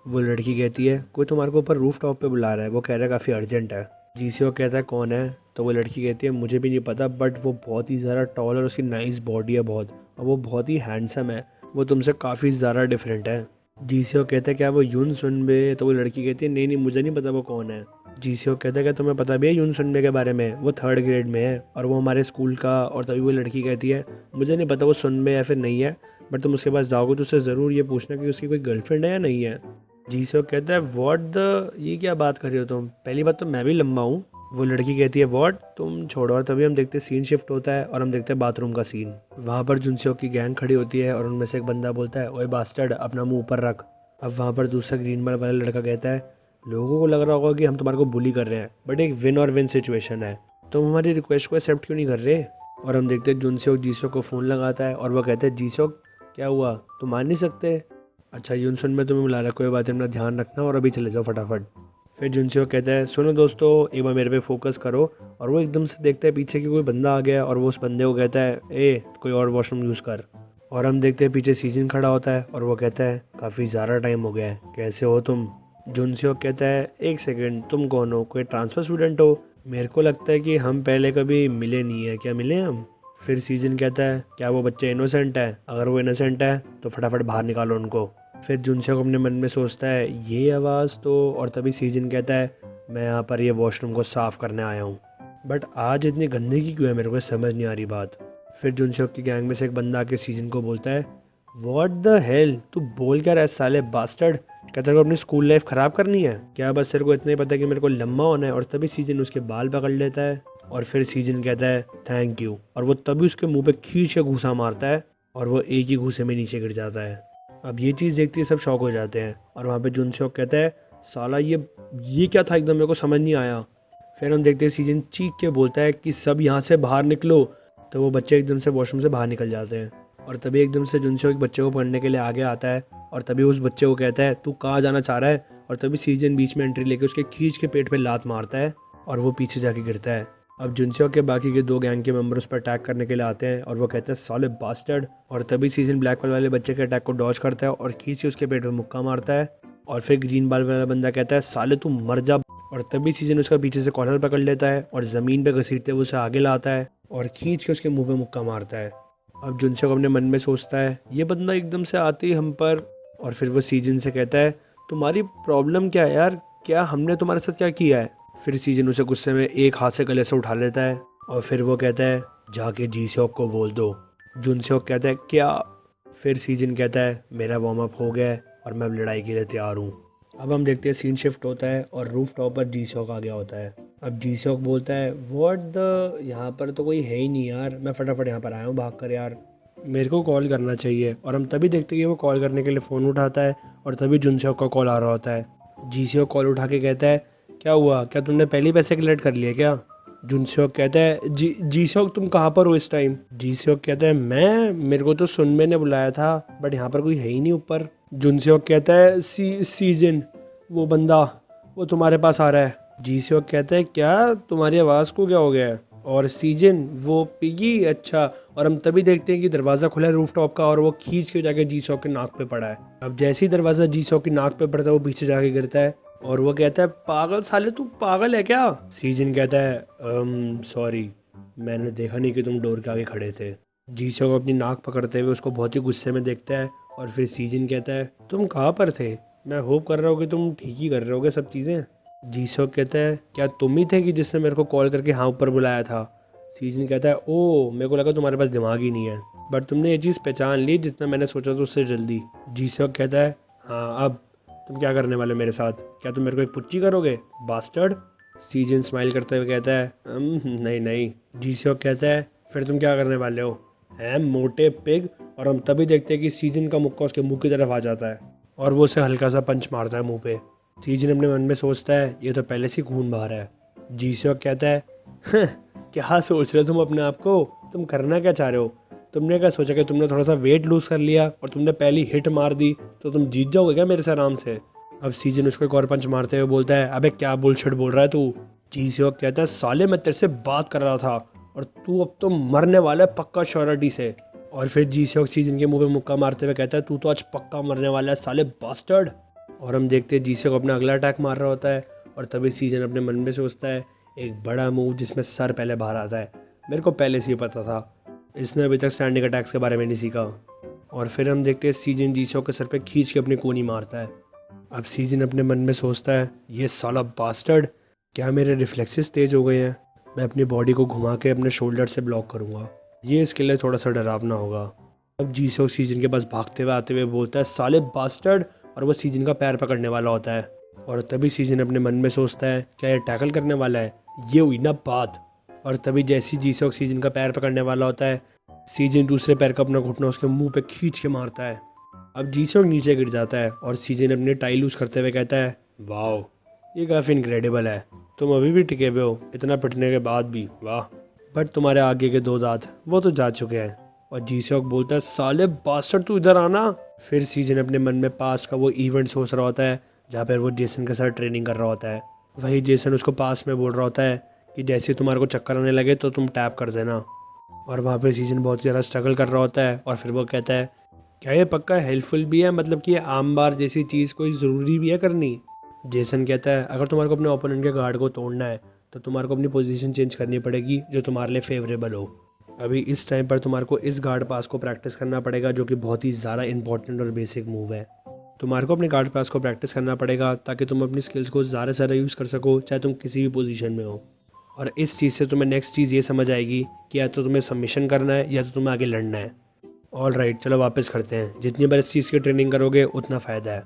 वो लड़की कहती है कोई तुम्हारे को ऊपर रूफ टॉप पे बुला रहा है, वो कह रहा है काफ़ी अर्जेंट है। जीसीओ कहता है कौन है? तो वो लड़की कहती है मुझे भी नहीं पता, बट वो बहुत ही ज़्यादा टॉल और उसकी नाइस बॉडी है बहुत, और वो बहुत ही हैंडसम है, वो तुमसे काफ़ी ज़्यादा डिफरेंट है। जीसीओ कहता है क्या वो यून सुनबे? तो वो लड़की कहती है नहीं नहीं मुझे नहीं पता वो कौन है। जीसीओ कहता है क्या तुम्हें पता भी है यून सुनबे के बारे में? वो 3rd ग्रेड में है और वो हमारे स्कूल का। और तभी वो लड़की कहती है मुझे नहीं पता वो सुनबे या फिर नहीं है, बट तुम उसके पास जाओगे तो उससे ज़रूर ये पूछना कि उसकी कोई गर्लफ्रेंड है या नहीं है। जीसीओ कहता है व्हाट द, ये क्या बात कर रहे हो तुम? पहली बात तो मैं भी लंबा हूँ। वो लड़की कहती है व्हाट, तुम छोड़ो। और तभी हम देखते हैं सीन शिफ्ट होता है और हम देखते हैं बाथरूम का सीन। वहाँ पर जुनसेओ की गैंग खड़ी होती है और उनमें से एक बंदा बोलता है ओए बास्टर्ड अपना मुंह ऊपर रख। अब वहाँ पर दूसरा ग्रीन बाल वाला लड़का कहता है लोगों को लग रहा होगा कि हम तुम्हारे को बुली कर रहे हैं, बट एक विन और विन सिचुएशन है, तुम हमारी रिक्वेस्ट को एक्सेप्ट क्यों नहीं कर रहे? और हम देखते हैं जुनसेओ जीसो को फ़ोन लगाता है और वो कहता है जीसो क्या हुआ, तुम मान नहीं सकते? अच्छा यूनसुन में तुम्हें बुला रहा है, कोई बात नहीं, अपना ध्यान रखना और अभी चले जाओ फटाफट। फिर जुनसेओ कहता है सुनो दोस्तों एक बार मेरे पे फोकस करो। और वो एकदम से देखता है पीछे कि कोई बंदा आ गया है और वो उस बंदे को कहता है ए कोई और वॉशरूम यूज़ कर। और हम देखते हैं पीछे सीजन खड़ा होता है और वो कहता है काफ़ी ज़्यादा टाइम हो गया है, कैसे हो तुम? जुनसेओ कहता है एक सेकंड, तुम कौन हो? कोई ट्रांसफ़र स्टूडेंट हो? मेरे को लगता है कि हम पहले कभी मिले नहीं है, क्या मिले हम? फिर सीजन कहता है क्या वो बच्चे इनोसेंट है? अगर वो इनोसेंट है तो फटाफट बाहर निकालो उनको। फिर जुनसेओ अपने मन में सोचता है ये आवाज़ तो, और तभी सीजन कहता है मैं यहाँ पर ये वॉशरूम को साफ़ करने आया हूँ, बट आज इतनी गंदगी क्यों है, मेरे को समझ नहीं आ रही बात। फिर जुनसेओ की गैंग में से एक बंदा आके सीजन को बोलता है व्हाट द हेल, तू बोल क्या रहा है साले बास्टर्ड? क्या तेरे को अपनी स्कूल लाइफ ख़राब करनी है क्या? बस तेरे को इतना ही पता है कि मेरे को लंबा होना है। और तभी सीजन उसके बाल पकड़ लेता है और फिर सीजन कहता है थैंक यू, और वो तभी उसके मुंह पे खींच के घूसा मारता है और वो एक ही घूसे में नीचे गिर जाता है। अब ये चीज़ देखते ही सब शॉक हो जाते हैं और वहाँ पे जुनसेओ कहता है साला ये क्या था, एकदम मेरे को समझ नहीं आया। फिर हम देखते हैं सीजन चीख के बोलता है कि सब यहाँ से बाहर निकलो। तो वो बच्चे एकदम से वॉशरूम से बाहर निकल जाते हैं और तभी एकदम से जुनसेओ एक बच्चे को पकड़ने के लिए आगे आता है और तभी उस बच्चे को कहता है तू कहाँ जाना चाह रहा है? और तभी सीजन बीच में एंट्री लेके उसके खींच के पेट पे लात मारता है और वो पीछे जाके गिरता है। अब जुनसेओ के बाकी के 2 गैंग के मेंबर उस पर अटैक करने के लिए आते हैं और वो कहते हैं साले बास्टर्ड। और तभी सीजन ब्लैक बाल वाले बच्चे के अटैक को डॉज करता है और खींच के उसके पेट पे मुक्का मारता है। और फिर ग्रीन बाल वाला बंदा कहता है साले तू मर जा। और तभी सीजन उसका पीछे से कॉलर पकड़ लेता है और ज़मीन पे घसीटते हुए उसे आगे लाता है और खींच के उसके मुंह पे मुक्का मारता है। अब जुनसेओ अपने मन में सोचता है ये बंदा एकदम से आते ही हम पर। और फिर वो सीजन से कहता है तुम्हारी प्रॉब्लम क्या है यार, क्या हमने तुम्हारे साथ क्या किया है? फिर सीजन उसे गुस्से में एक हाथ से गले से उठा लेता है और फिर वो कहता है जाके जीसेओ को बोल दो। जुनसेओ कहता है क्या? फिर सीजन कहता है मेरा वार्म अप हो गया है और मैं अब लड़ाई के लिए तैयार हूँ। अब हम देखते हैं सीन शिफ्ट होता है और रूफ टॉप पर जीसेओ आ गया होता है। अब जीसेओ बोलता है व्हाट द, यहाँ पर तो कोई है ही नहीं यार, मैं फटाफट यहाँ पर आया हूँ भाग कर यार, मेरे को कॉल करना चाहिए। और हम तभी देखते हैं कि वो कॉल करने के लिए फ़ोन उठाता है और तभी जुनसेओ का कॉल आ रहा होता है। जीसेओ कॉल उठा के कहता है क्या हुआ, क्या तुमने पहले पैसे कलेक्ट कर लिए क्या? जुनसेओ कहता है जीसेओ तुम कहाँ पर हो इस टाइम? जीसेओ कहता है मेरे को तो सुनमे ने बुलाया था, बट यहाँ पर कोई है ही नहीं ऊपर। जुनसेओ कहता है सीजन वो बंदा वो तुम्हारे पास आ रहा है। जीसेओ कहता है क्या, तुम्हारी आवाज़ को क्या हो गया है? और सीजन वो पिगी, अच्छा। और हम तभी देखते हैं कि दरवाज़ा खुला है रूफ टॉप का और वो खींच के जाके जीसेओ के नाक पे पड़ा है। अब जैसे ही दरवाज़ा जीसेओ के नाक पे पड़ता है वो पीछे जाके गिरता है और वो कहता है पागल साले तू पागल है क्या? सीजन कहता है सॉरी, मैंने देखा नहीं कि तुम डोर के आगे खड़े थे। जीसेओ को अपनी नाक पकड़ते हुए उसको बहुत ही गुस्से में देखता है और फिर सीजन कहता है तुम कहाँ पर थे? मैं होप कर रहा हूँ कि तुम ठीक ही कर रहे होगे सब चीज़ें। जीसेओ कहता है क्या तुम ही थे कि जिसने मेरे को कॉल करके हाँ ऊपर बुलाया था? सीजन कहता है ओ मेरे को लगा तुम्हारे पास दिमाग ही नहीं है, बट तुमने ये चीज़ पहचान ली जितना मैंने सोचा था उससे जल्दी। जीसेओ कहता है हाँ, अब तुम क्या करने वाले हो मेरे साथ? क्या तुम मेरे को एक पुच्ची करोगे बास्टर्ड? सीजन स्माइल करते हुए कहता है नहीं नहीं। जीसेओ कहता है फिर तुम क्या करने वाले हो? हैं मोटे पिग। और हम तभी देखते हैं कि सीजन का मुक्का उसके मुंह की तरफ आ जाता है और वो उसे हल्का सा पंच मारता है मुंह पे। सीजन अपने मन में सोचता है ये तो पहले से खून बहा रहा है। जीसोक कहता है "हं, क्या सोच रहे हो तुम अपने आप को, तुम करना क्या चाह रहे हो? तुमने क्या सोचा कि तुमने थोड़ा सा वेट लूज कर लिया और तुमने पहली हिट मार दी तो तुम जीत जाओगे क्या मेरे से आराम से? अब सीजन उसको एक और पंच मारते हुए बोलता है अबे क्या बुलशिट बोल रहा है तू? जीसोक कहता है साले मैं तेरे से बात कर रहा था और तू अब तो मरने वाला है पक्का श्योरिटी से। और फिर जीसोक सीजन के मुंह पे मुक्का मारते हुए कहता है तू तो आज पक्का मरने वाला है साले बास्टर्ड। और हम देखते हैं जीसोक अपना अगला अटैक मार रहा होता है और तभी सीजन अपने मन में सोचता है एक बड़ा मूव जिसमें सर पहले बाहर आता है। मेरे को पहले से ही पता था, इसने अभी तक स्टैंडिंग अटैक्स के बारे में नहीं सीखा। और फिर हम देखते हैं सीजन जीसोक के सर पे खींच के अपनी कोनी मारता है। अब सीजन अपने मन में सोचता है ये साला बास्टर्ड, क्या मेरे रिफ्लेक्सेस तेज हो गए हैं? मैं अपनी बॉडी को घुमा के अपने शोल्डर से ब्लॉक करूँगा, ये इसके लिए थोड़ा सा डरावना होगा। अब जीसोक सीजन के पास भागते हुए आते हुए बोलता है साले बास्टर्ड, और वो सीजन का पैर पकड़ने वाला होता है। और तभी सीजन अपने मन में सोचता है क्या ये टैकल करने वाला है? ये हुई ना बात। और तभी जैसे ही जीसोक सीजन का पैर पकड़ने वाला होता है, सीजन दूसरे पैर का अपना घुटना उसके मुंह पे खींच के मारता है। अब जीसोक नीचे गिर जाता है और सीजन अपनी टाई लूज करते हुए कहता है वाह, ये काफ़ी इनक्रेडिबल है, तुम अभी भी टिके हुए हो इतना पिटने के बाद भी, वाह। बट तुम्हारे आगे के 2 दांत वो तो जा चुके हैं। और जीसोक बोलता है साले बास्टर्ड तू इधर आना। फिर सीजन अपने मन में पास्ट का वो इवेंट सोच रहा होता है जहाँ पर वो जेसन के साथ ट्रेनिंग कर रहा होता है। वही जेसन उसको पास में बोल रहा होता है कि जैसे तुम्हारे को चक्कर आने लगे तो तुम टैप कर देना। और वहाँ पे सीजन बहुत ज़्यादा स्ट्रगल कर रहा होता है और फिर वो कहता है क्या ये पक्का हेल्पफुल भी है, मतलब कि ये आम बार जैसी चीज़ कोई ज़रूरी भी है करनी? जेसन कहता है अगर तुम्हारे को अपने ओपोनेंट के गार्ड को तोड़ना है तो तुम्हारे को अपनी पोजीशन चेंज करनी पड़ेगी जो तुम्हारे लिए फेवरेबल हो। अभी इस टाइम पर तुम्हारे को इस गार्ड पास को प्रैक्टिस करना पड़ेगा जो कि बहुत ही ज़्यादा इंपॉर्टेंट और बेसिक मूव है। तुम्हारे को अपने गार्ड पास को प्रैक्टिस करना पड़ेगा ताकि तुम अपनी स्किल्स को ज़्यादा से ज़्यादा यूज़ कर सको चाहे तुम किसी भी पोजीशन में हो। और इस चीज़ से तुम्हें नेक्स्ट चीज़ ये समझ आएगी कि या तो तुम्हें सबमिशन करना है या तो तुम्हें आगे लड़ना है। ऑल राइट, चलो वापस करते हैं, जितनी बार इस चीज़ की ट्रेनिंग करोगे उतना फ़ायदा है।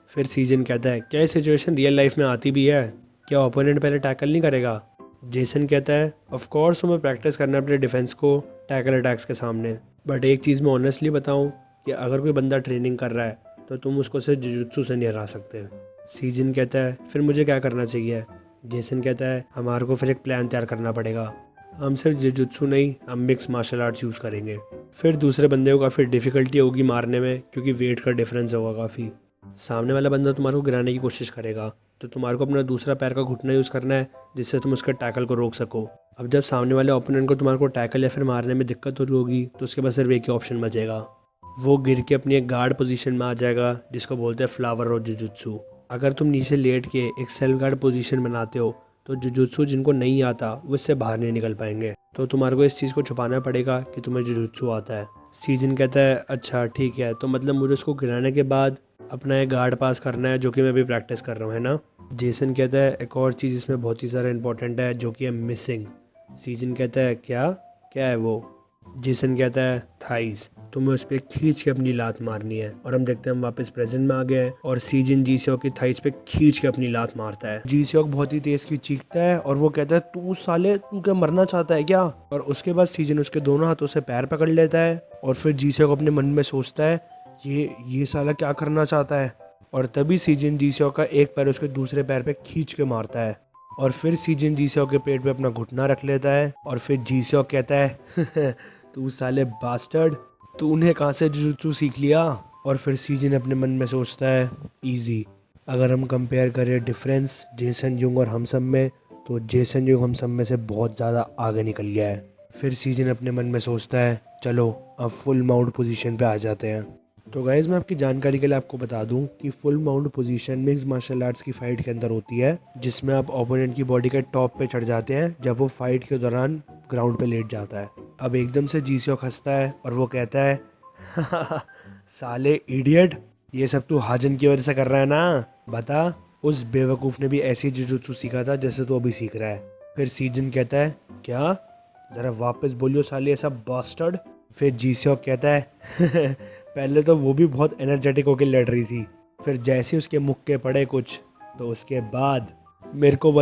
फिर सीजन कहता है क्या ये सिचुएशन रियल लाइफ में आती भी है? क्या ओपोनेंट पहले टैकल नहीं करेगा? जेसन कहता है ऑफ कोर्स तुम्हें प्रैक्टिस करना है अपने डिफेंस को टैकल अटैक्स के सामने, बट एक चीज़ मैं ऑनेस्टली बताऊं कि अगर कोई बंदा ट्रेनिंग कर रहा है तो तुम उसको सिर्फ जुजुत्सु से नहीं हरा सकते। सीजन कहता है फिर मुझे क्या करना चाहिए? जेसन कहता है हमारे को फिर एक प्लान तैयार करना पड़ेगा, हम सिर्फ जुजुत्सु नहीं हम मिक्स मार्शल आर्ट्स यूज़ करेंगे। फिर दूसरे बंदे को काफ़ी डिफ़िकल्टी होगी मारने में क्योंकि वेट का डिफरेंस होगा काफ़ी। सामने वाला बंदा तुम्हारे को गिराने की कोशिश करेगा तो तुम्हारे को अपना दूसरा पैर का घुटना यूज़ करना है जिससे तुम उसके टैकल को रोक सको। अब जब सामने वाले ओपोनेंट को तुम्हारे को टैकल या फिर मारने में दिक्कत हो रही होगी तो उसके पास सिर्फ एक ही ऑप्शन बचेगा, वो गिर के अपनी एक गार्ड पोजीशन में आ जाएगा जिसको बोलते हैं फ्लावर और जुजुत्सु। अगर तुम नीचे लेट के एक सेल्फ गार्ड पोजीशन बनाते हो तो जुजुत्सु जिनको नहीं आता वो इससे बाहर नहीं निकल पाएंगे, तो तुम्हारे को इस चीज़ को छुपाना पड़ेगा कि तुम्हें जुजुत्सु आता है। सीजन कहता है अच्छा ठीक है, तो मतलब मुझे उसको गिराने के बाद अपना एक गार्ड पास करना है जो कि मैं भी प्रैक्टिस कर रहा हूँ, है ना? जेसन कहता है एक और चीज़ इसमें बहुत ही ज़्यादा इंपॉर्टेंट है जो कि है मिसिंग। सीजन कहता है क्या क्या है वो? जेसन कहता है थाइस, तुम्हें उस पर खींच के अपनी लात मारनी है। और हम देखते हैं हम वापस प्रेजेंट में आ गए हैं और सीजन जीसोक की थाइस पे खींच के अपनी लात मारता है। जीसोक बहुत ही तेज की चीखता है और वो कहता है तू साले तू क्या मरना चाहता है क्या? और उसके बाद सीजन उसके दोनों हाथों से पैर पकड़ लेता है और फिर जीसोक अपने मन में सोचता है ये साला क्या करना चाहता है। और तभी सीजन जीसोक का एक पैर उसके दूसरे पैर पे खींच के मारता है और फिर सीजन जीसोक के पेट पे अपना घुटना रख लेता है और फिर जीसोक कहता है तू साले बास्टर्ड, तूने कहाँ से जुजुत्सु सीख लिया? और फिर सीजन अपने मन में सोचता है इजी, अगर हम कंपेयर करें डिफरेंस जेसन युंग और हम सब में तो जेसन युंग हम सब में से बहुत ज़्यादा आगे निकल गया है। फिर सीजन अपने मन में सोचता है चलो अब फुल माउंट पोजीशन पे आ जाते हैं। तो गाइज़ मैं आपकी जानकारी के लिए आपको बता दूं कि full mount position mix martial arts की फाइट के अंदर होती है जिसमें आप ओपोनेंट की बॉडी के टॉप पे चढ़ जाते हैं जब वो फाइट के दौरान ग्राउंड पे लेट जाता है। अब एकदम से जीसोक हंसता है और वो कहता है साले इडियट, ये सब तू हाजन की वजह से कर रहा है ना? बता उस बेवकूफ़ ने भी ऐसी जुजुत्सु सीखा था जैसे तू अभी सीख रहा है। फिर सीजन कहता है क्या, ज़रा वापस बोलियो साले ऐसा बास्टर्ड। फिर जीसोक कहता है पहले तो वो भी बहुत एनर्जेटिक होकर लड़ रही थी, फिर जैसे उसके मुक्के पड़े कुछ तो उसके बाद मेरे को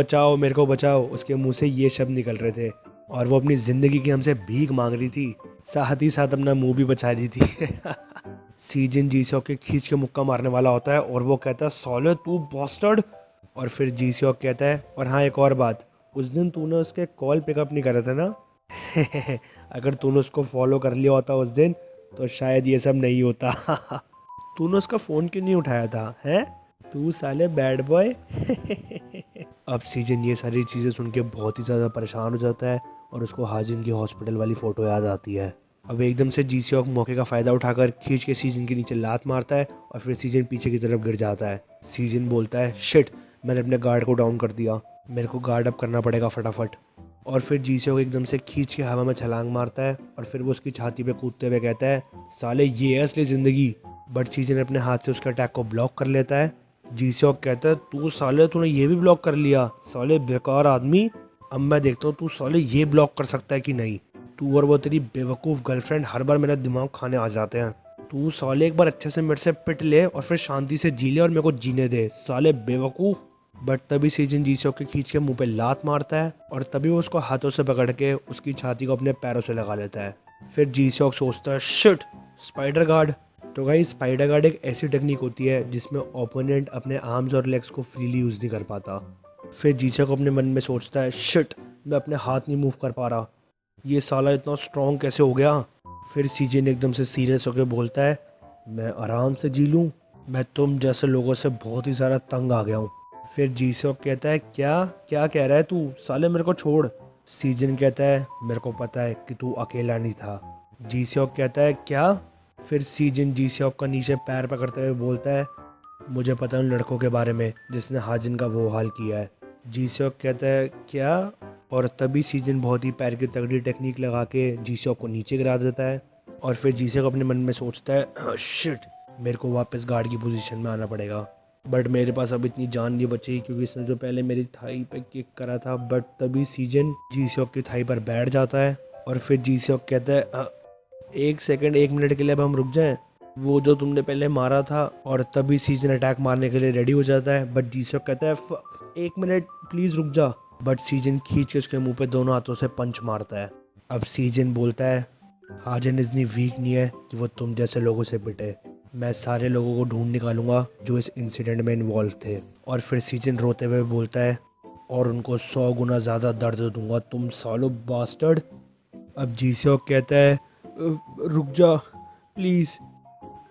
बचाओ उसके मुंह से ये शब्द निकल रहे थे और वो अपनी ज़िंदगी की हमसे भीख मांग रही थी। साथ ही साथ अपना मुंह भी बचा रही थी। सीजन जीसॉक के खींच के मुक्का मारने वाला होता है और वो कहता है साले तू बास्टर्ड। और फिर जीसॉक कहता है और हाँ एक और बात, उस दिन तूने उसके कॉल पिकअप नहीं करे थे ना। अगर तूने उसको फॉलो कर लिया होता उस दिन तो शायद ये सब नहीं होता। तूने उसका फ़ोन क्यों नहीं उठाया था हैं? तू साले बैड बॉय। अब सीजन ये सारी चीज़ें सुन के बहुत ही ज़्यादा परेशान हो जाता है और उसको हाजिन की हॉस्पिटल वाली फ़ोटो याद आती है। अब एकदम से जीसॉक मौके का फ़ायदा उठाकर खींच के सीजन के नीचे लात मारता है और फिर सीजन पीछे की तरफ गिर जाता है। सीजन बोलता है शिट, मैंने अपने गार्ड को डाउन कर दिया, मेरे को गार्ड अप करना पड़ेगा फटाफट। और फिर जीसॉक एकदम से खींच के हवा में छलांग मारता है और फिर वो उसकी छाती पे कूदते हुए कहता है साले ये है असली ज़िंदगी। बट सीजन अपने हाथ से उसके अटैक को ब्लॉक कर लेता है। जीसॉक कहता है तू साले तूने ये भी ब्लॉक कर लिया, साले बेकार आदमी। अब मैं देखता हूँ तू साले ये ब्लॉक कर सकता है कि नहीं। तू और वो तेरी बेवकूफ़ गर्लफ्रेंड हर बार मेरा दिमाग खाने आ जाते हैं। तू साले एक बार अच्छे से मेरे से पिट ले और फिर शांति से जी ले और मेरे को जीने दे, साले बेवकूफ़। बट तभी सीजन जीसॉक के खींच के मुंह पे लात मारता है और तभी वो उसको हाथों से पकड़ के उसकी छाती को अपने पैरों से लगा लेता है। फिर जीसॉक सोचता है शिट, स्पाइडर गार्ड। तो गाइस स्पाइडर गार्ड एक ऐसी टेक्निक होती है जिसमें ओपोनेंट अपने आर्म्स और लेग्स को फ्रीली यूज़ नहीं कर पाता। फिर जीसॉक अपने मन में सोचता है शिट, मैं अपने हाथ नहीं मूव कर पा रहा, ये साला इतना स्ट्रॉन्ग कैसे हो गया। फिर सीजन एकदम से सीरियस होकर बोलता है मैं आराम से जी लूँ, मैं तुम जैसे लोगों से बहुत ही ज़्यादा तंग आ गया हूँ। फिर जीसॉक कहता है क्या क्या कह रहा है तू, साले मेरे को छोड़। सीजन कहता है मेरे को पता है कि तू अकेला नहीं था। जीसॉक कहता है क्या। फिर सीजन जीसॉक का नीचे पैर पकड़ते हुए बोलता है मुझे पता है उन लड़कों के बारे में जिसने हाजिन का वो हाल किया है। जीसॉक कहता है क्या। और तभी सीजन बहुत ही पैर की तगड़ी टेक्निक लगा के जीसॉक को नीचे गिरा देता है। और फिर जीसॉक अपने मन में सोचता है शिट, मेरे को वापस गार्ड की पोजीशन में आना पड़ेगा। बट मेरे पास अब इतनी जान नहीं बची क्योंकि इसने जो पहले मेरी थाई पे किक करा था। बट तभी सीजन जीसॉक की थाई पर बैठ जाता है और फिर जीसॉक कहता है एक सेकंड, एक मिनट के लिए अब हम रुक जाएं, वो जो तुमने पहले मारा था। और तभी सीजन अटैक मारने के लिए रेडी हो जाता है। बट जीसॉक कहता है एक मिनट प्लीज़ रुक जा। बट सीजन खींच के उसके मुंह पे दोनों हाथों से पंच मारता है। अब सीजन बोलता है हाजिन इतनी वीक नहीं है कि वो तुम जैसे लोगों से पिटे, मैं सारे लोगों को ढूंढ निकालूंगा जो इस इंसिडेंट में इन्वॉल्व थे। और फिर सीजन रोते हुए बोलता है और उनको 100 गुना ज़्यादा दर्द दूंगा, तुम सालो बास्टर्ड। अब जीसॉक कहता है रुक जा प्लीज़,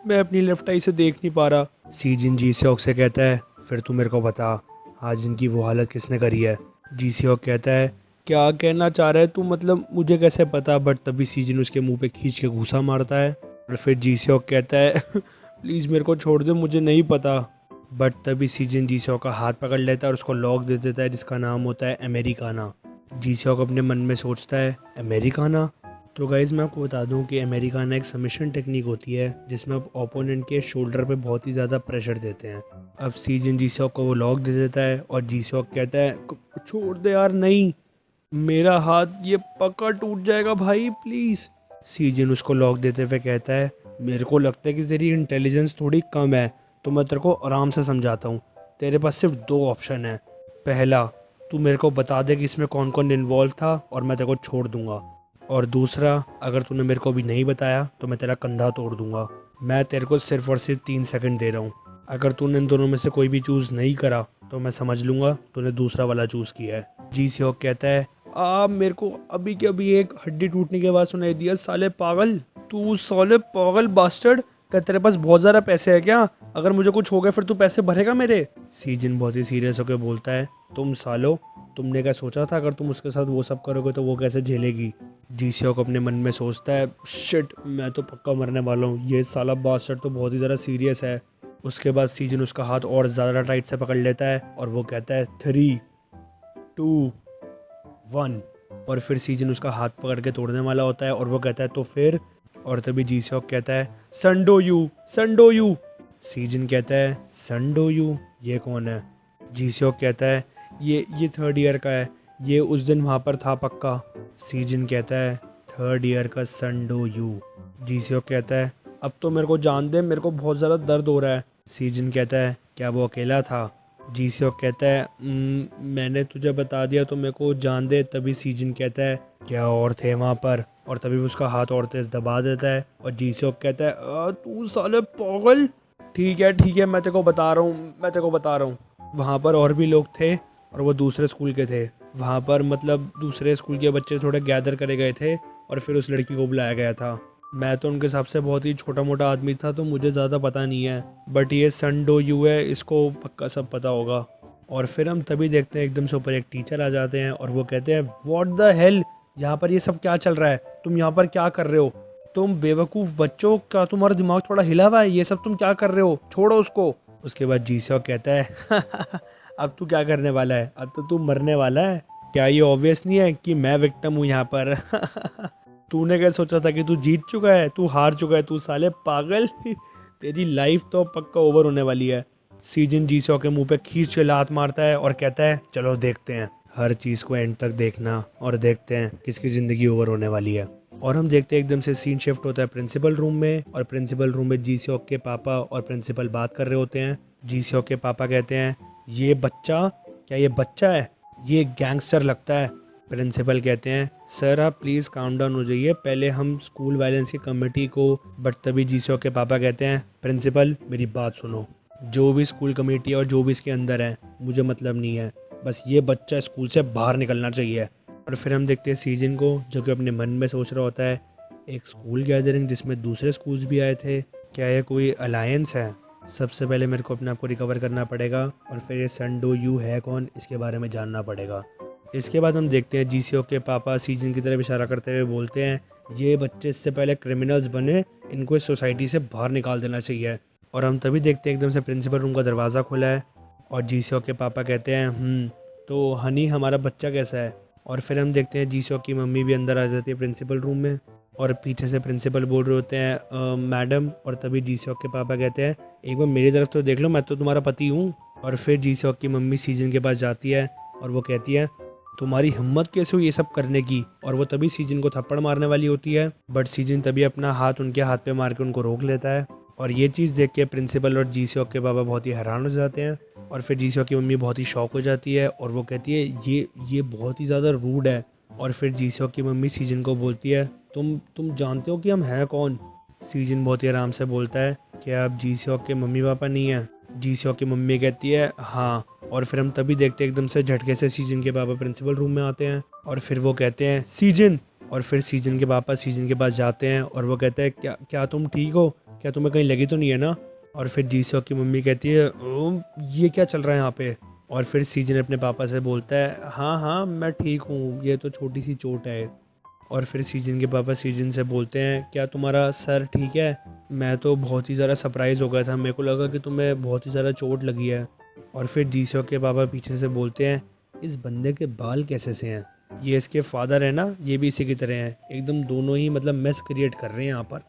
मैं अपनी लेफ्ट आई से देख नहीं पा रहा। सीजन जीसॉक से कहता है फिर तू मेरे को बता हाजिन की वो हालत किसने करी है। जीसॉक कहता है क्या कहना चाह रहा है तू, मतलब मुझे कैसे पता। बट तभी सीजन उसके मुंह पे खींच के घूसा मारता है। और फिर जीसॉक कहता है प्लीज़ मेरे को छोड़ दे, मुझे नहीं पता। बट तभी सीजन जीसॉक का हाथ पकड़ लेता है और उसको लॉक दे देता है जिसका नाम होता है अमेरिकाना। जीसॉक अपने मन में सोचता है अमेरिकाना। तो गाइज़ मैं आपको बता दूं कि अमेरिकाना एक सबमिशन टेक्निक होती है जिसमें आप ओपोनेंट के शोल्डर पे बहुत ही ज़्यादा प्रेशर देते हैं। अब सीजन जीसॉक को वो लॉक दे देता है और जीसॉक कहता है छोड़ दे यार, नहीं मेरा हाथ ये पक्का टूट जाएगा भाई प्लीज़। सीजन उसको लॉक देते हुए कहता है मेरे को लगता है कि तेरी इंटेलिजेंस थोड़ी कम है, तो मैं तेरे को आराम से समझाता हूँ। तेरे पास सिर्फ 2 ऑप्शन है। पहला, तू मेरे को बता दे कि इसमें कौन कौन इन्वॉल्व था और मैं तेरे को छोड़ दूंगा। और दूसरा, अगर तूने मेरे को अभी नहीं बताया तो मैं तेरा कंधा तोड़ दूंगा। मैं तेरे को सिर्फ और सिर्फ 3 सेकंड दे रहा हूँ। अगर तूने इन दोनों में से कोई भी चूज़ नहीं करा तो मैं समझ लूँगा तूने दूसरा वाला चूज़ किया है। जीसॉक कहता है मेरे को अभी के अभी एक हड्डी टूटने के बाद सुनाई दिया, साले पागल, तू साले पागल बास्टर्ड, क्या तेरे पास बहुत ज़्यादा पैसे है क्या? अगर मुझे कुछ हो गया फिर तू पैसे भरेगा मेरे? सीजन बहुत ही सीरियस होकर बोलता है तुम सालो, तुमने क्या सोचा था अगर तुम उसके साथ वो सब करोगे तो वो कैसे झेलेगी? जीसॉक अपने मन में सोचता है शिट, मैं तो पक्का मरने वाला हूँ, ये साला बास्टर्ड तो बहुत ही ज़्यादा सीरियस है। उसके बाद सीजन उसका हाथ और ज़्यादा टाइट से पकड़ लेता है और वो कहता है 3, 2, 1। और फिर सीजन उसका हाथ पकड़ के तोड़ने वाला होता है और वो कहता है तो फिर। और तभी जीसॉक कहता है संडो यू, संडो यू। सीजन कहता है संडो यू, ये कौन है? जीसॉक कहता है ये 3rd ईयर का है, ये उस दिन वहाँ पर था पक्का। सीजन कहता है 3rd ईयर का संडो यू। जीसॉक कहता है अब तो मेरे को जान दे, मेरे को बहुत ज़्यादा दर्द हो रहा है। सीजन कहता है क्या वो अकेला था? जीसॉक कहता है मैंने तुझे बता दिया तो मेरे को जान दे। तभी सीजन कहता है क्या और थे वहाँ पर। और तभी वो उसका हाथ और तेज दबा देता है और जीसोक कहता है तू साले पागल। ठीक है मैं तेरे को बता रहा हूँ। वहाँ पर और भी लोग थे और वो दूसरे स्कूल के थे। वहाँ पर मतलब दूसरे स्कूल के बच्चे थोड़े गैदर करे गए थे और फिर उस लड़की को बुलाया गया था। मैं तो उनके हिसाब से बहुत ही छोटा मोटा आदमी था तो मुझे ज़्यादा पता नहीं है, बट ये सन डो यू है, इसको पक्का सब पता होगा। और फिर हम तभी देखते हैं एकदम से ऊपर एक टीचर आ जाते हैं और वो कहते हैं व्हाट द हेल, यहाँ पर ये सब क्या चल रहा है, तुम यहाँ पर क्या कर रहे हो, तुम बेवकूफ़ बच्चों, क्या तुम्हारा दिमाग थोड़ा हिला हुआ है, ये सब तुम क्या कर रहे हो, छोड़ो उसको। उसके बाद जीसॉक कहता है अब तू क्या करने वाला है, अब तो तू मरने वाला है। क्या ये ऑब्वियस नहीं है कि मैं विक्टिम हूँ यहाँ पर तूने क्या सोचा था कि तू जीत चुका है, तू हार चुका है, तू साले पागल तेरी लाइफ तो पक्का ओवर होने वाली है। सीजन जीसॉक के मुंह पे खींच के लात मारता है और कहता है चलो देखते हैं, हर चीज़ को एंड तक देखना और देखते हैं किसकी ज़िंदगी ओवर होने वाली है। और हम देखते हैं एकदम से सीन शिफ्ट होता है प्रिंसिपल रूम में, और प्रिंसिपल रूम में जीसॉक के पापा और प्रिंसिपल बात कर रहे होते हैं। जीसॉक के पापा कहते हैं ये बच्चा, क्या ये बच्चा है, ये गैंगस्टर लगता है। प्रिंसिपल कहते हैं सर आप प्लीज़ काम डाउन हो जाइए, पहले हम स्कूल वायलेंस की कमेटी को। बट तभी जीसॉक के पापा कहते हैं प्रिंसिपल मेरी बात सुनो, जो भी स्कूल कमेटी और जो भी इसके अंदर है मुझे मतलब नहीं है, बस ये बच्चा स्कूल से बाहर निकलना चाहिए। और फिर हम देखते हैं सीजन को जो कि अपने मन में सोच रहा होता है एक स्कूल गैदरिंग जिसमें दूसरे स्कूल्स भी आए थे, क्या ये कोई अलायंस है। सबसे पहले मेरे को अपने आप को रिकवर करना पड़ेगा और फिर ये सन डो यू है कौन, इसके बारे में जानना पड़ेगा। इसके बाद हम देखते हैं जीसीओ के पापा सीजन की तरफ इशारा करते हुए बोलते हैं ये बच्चे इससे पहले क्रिमिनल्स बने, इनको इस सोसाइटी से बाहर निकाल देना चाहिए। और हम तभी देखते हैं एकदम से प्रिंसिपल रूम का दरवाज़ा खुला है और जीसीओ के पापा कहते हैं तो हनी हमारा बच्चा कैसा है। और फिर हम देखते हैं जीसीओ की मम्मी भी अंदर आ जाती है प्रिंसिपल रूम में और पीछे से प्रिंसिपल बोल रहे होते हैं मैडम। और तभी जीसीओ के पापा कहते हैं एक बार मेरी तरफ तो देख लो, मैं तो तुम्हारा पति हूँ। और फिर जीसीओ की मम्मी सीजन के पास जाती है और वो कहती है तुम्हारी हिम्मत कैसे हुई ये सब करने की। और वो तभी सीजन को थप्पड़ मारने वाली होती है, बट सीजन तभी अपना हाथ उनके हाथ पे मार के उनको रोक लेता है। और ये चीज़ देख के प्रिंसिपल और जीसीओ के बाबा बहुत ही हैरान हो जाते हैं। और फिर जीसीओ की मम्मी बहुत ही शॉक हो जाती है और वो कहती है ये बहुत ही ज़्यादा रूड है। और फिर जीसीओ की मम्मी सीजन को बोलती है तुम जानते हो कि हम हैं कौन। सीजन बहुत ही आराम से बोलता है कि आप जीसीओ के मम्मी पापा नहीं हैं। जीसीओ की मम्मी कहती है हाँ। और फिर हम तभी देखते हैं एकदम से झटके से सीजन के पापा प्रिंसिपल रूम में आते हैं और फिर वो कहते हैं सीजन। और फिर सीजन के पापा सीजन के पास जाते हैं और वो कहते हैं क्या तुम ठीक हो, क्या तुम्हें कहीं लगी तो नहीं है ना। और फिर जीसीओ की मम्मी कहती है ये क्या चल रहा है यहाँ पे। और फिर सीजन अपने पापा से बोलता है हाँ मैं ठीक हूँ, ये तो छोटी सी चोट है। और फिर सीजन के पापा सीजन से बोलते हैं क्या तुम्हारा सर ठीक है, मैं तो बहुत ही ज़्यादा सरप्राइज़ हो गया था, मेरे को लगा कि तुम्हें बहुत ही ज़्यादा चोट लगी है। और फिर जीसीओ के पापा पीछे से बोलते हैं इस बंदे के बाल कैसे से हैं, ये इसके फादर है ना, ये भी इसी की तरह हैं, एकदम दोनों ही मतलब मेस क्रिएट कर रहे हैं यहाँ पर।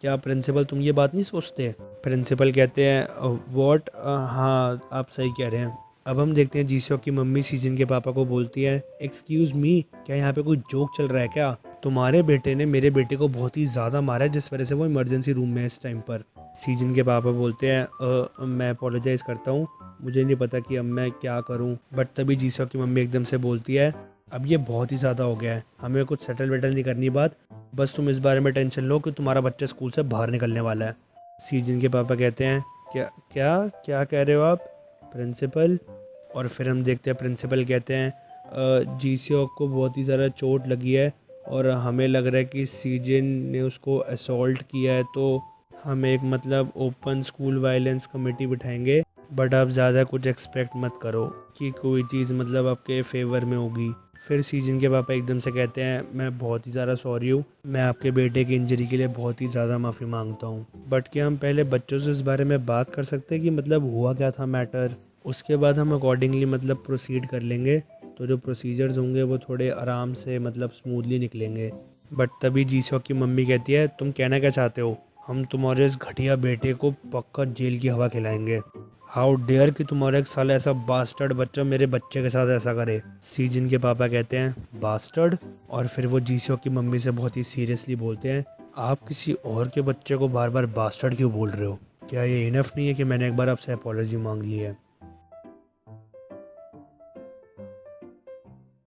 क्या प्रिंसिपल तुम ये बात नहीं सोचते। प्रिंसिपल कहते हैं व्हाट, हाँ आप सही कह रहे हैं। अब हम देखते हैं जीसीओ की मम्मी सीजन के पापा को बोलती है एक्सक्यूज़ मी, क्या यहाँ पे कोई जोक चल रहा है क्या, तुम्हारे बेटे ने मेरे बेटे को बहुत ही ज़्यादा मारा है जिस वजह से वो इमरजेंसी रूम में है इस टाइम पर। सीजन के पापा बोलते हैं मैं अपोलोजाइज़ करता हूँ, मुझे नहीं पता कि अब मैं क्या करूँ। बट तभी जीसीओ की मम्मी एकदम से बोलती है अब ये बहुत ही ज़्यादा हो गया है, हमें कुछ सेटल वेटल नहीं करनी बात, बस तुम इस बारे में टेंशन लो कि तुम्हारा बच्चा स्कूल से बाहर निकलने वाला है। सीजन के पापा कहते हैं क्या क्या क्या कह रहे हो आप प्रिंसिपल। और फिर हम देखते हैं प्रिंसिपल कहते हैं जीसीओ को बहुत ही ज़्यादा चोट लगी है और हमें लग रहा है कि सीजन ने उसको असॉल्ट किया है, तो हम एक मतलब ओपन स्कूल वायलेंस कमेटी बिठाएंगे, बट आप ज़्यादा कुछ एक्सपेक्ट मत करो कि कोई चीज़ मतलब आपके फेवर में होगी। फिर सीजन के पापा एकदम से कहते हैं मैं बहुत ही ज़्यादा सॉरी हूँ, मैं आपके बेटे की इंजरी के लिए बहुत ही ज़्यादा माफ़ी मांगता हूँ, बट क्या हम पहले बच्चों से इस बारे में बात कर सकते हैं कि मतलब हुआ क्या था मैटर, उसके बाद हम अकॉर्डिंगली मतलब प्रोसीड कर लेंगे, तो जो प्रोसीजर्स होंगे वो थोड़े आराम से मतलब स्मूथली निकलेंगे। बट तभी जीसीओ की मम्मी कहती है तुम कहना क्या चाहते हो, हम तुम्हारे इस घटिया बेटे को पक्का जेल की हवा खिलाएंगे, हाउ डेयर कि तुम्हारा एक साल ऐसा बास्टर्ड बच्चा मेरे बच्चे के साथ ऐसा करे। सीजन के पापा कहते हैं बास्टर्ड। और फिर वो जीसीओ की मम्मी से बहुत ही सीरियसली बोलते हैं आप किसी और के बच्चे को बार बार बास्टर्ड क्यों बोल रहे हो, क्या ये इनफ नहीं है कि मैंने एक बार आपसे अपॉलॉजी मांग ली है।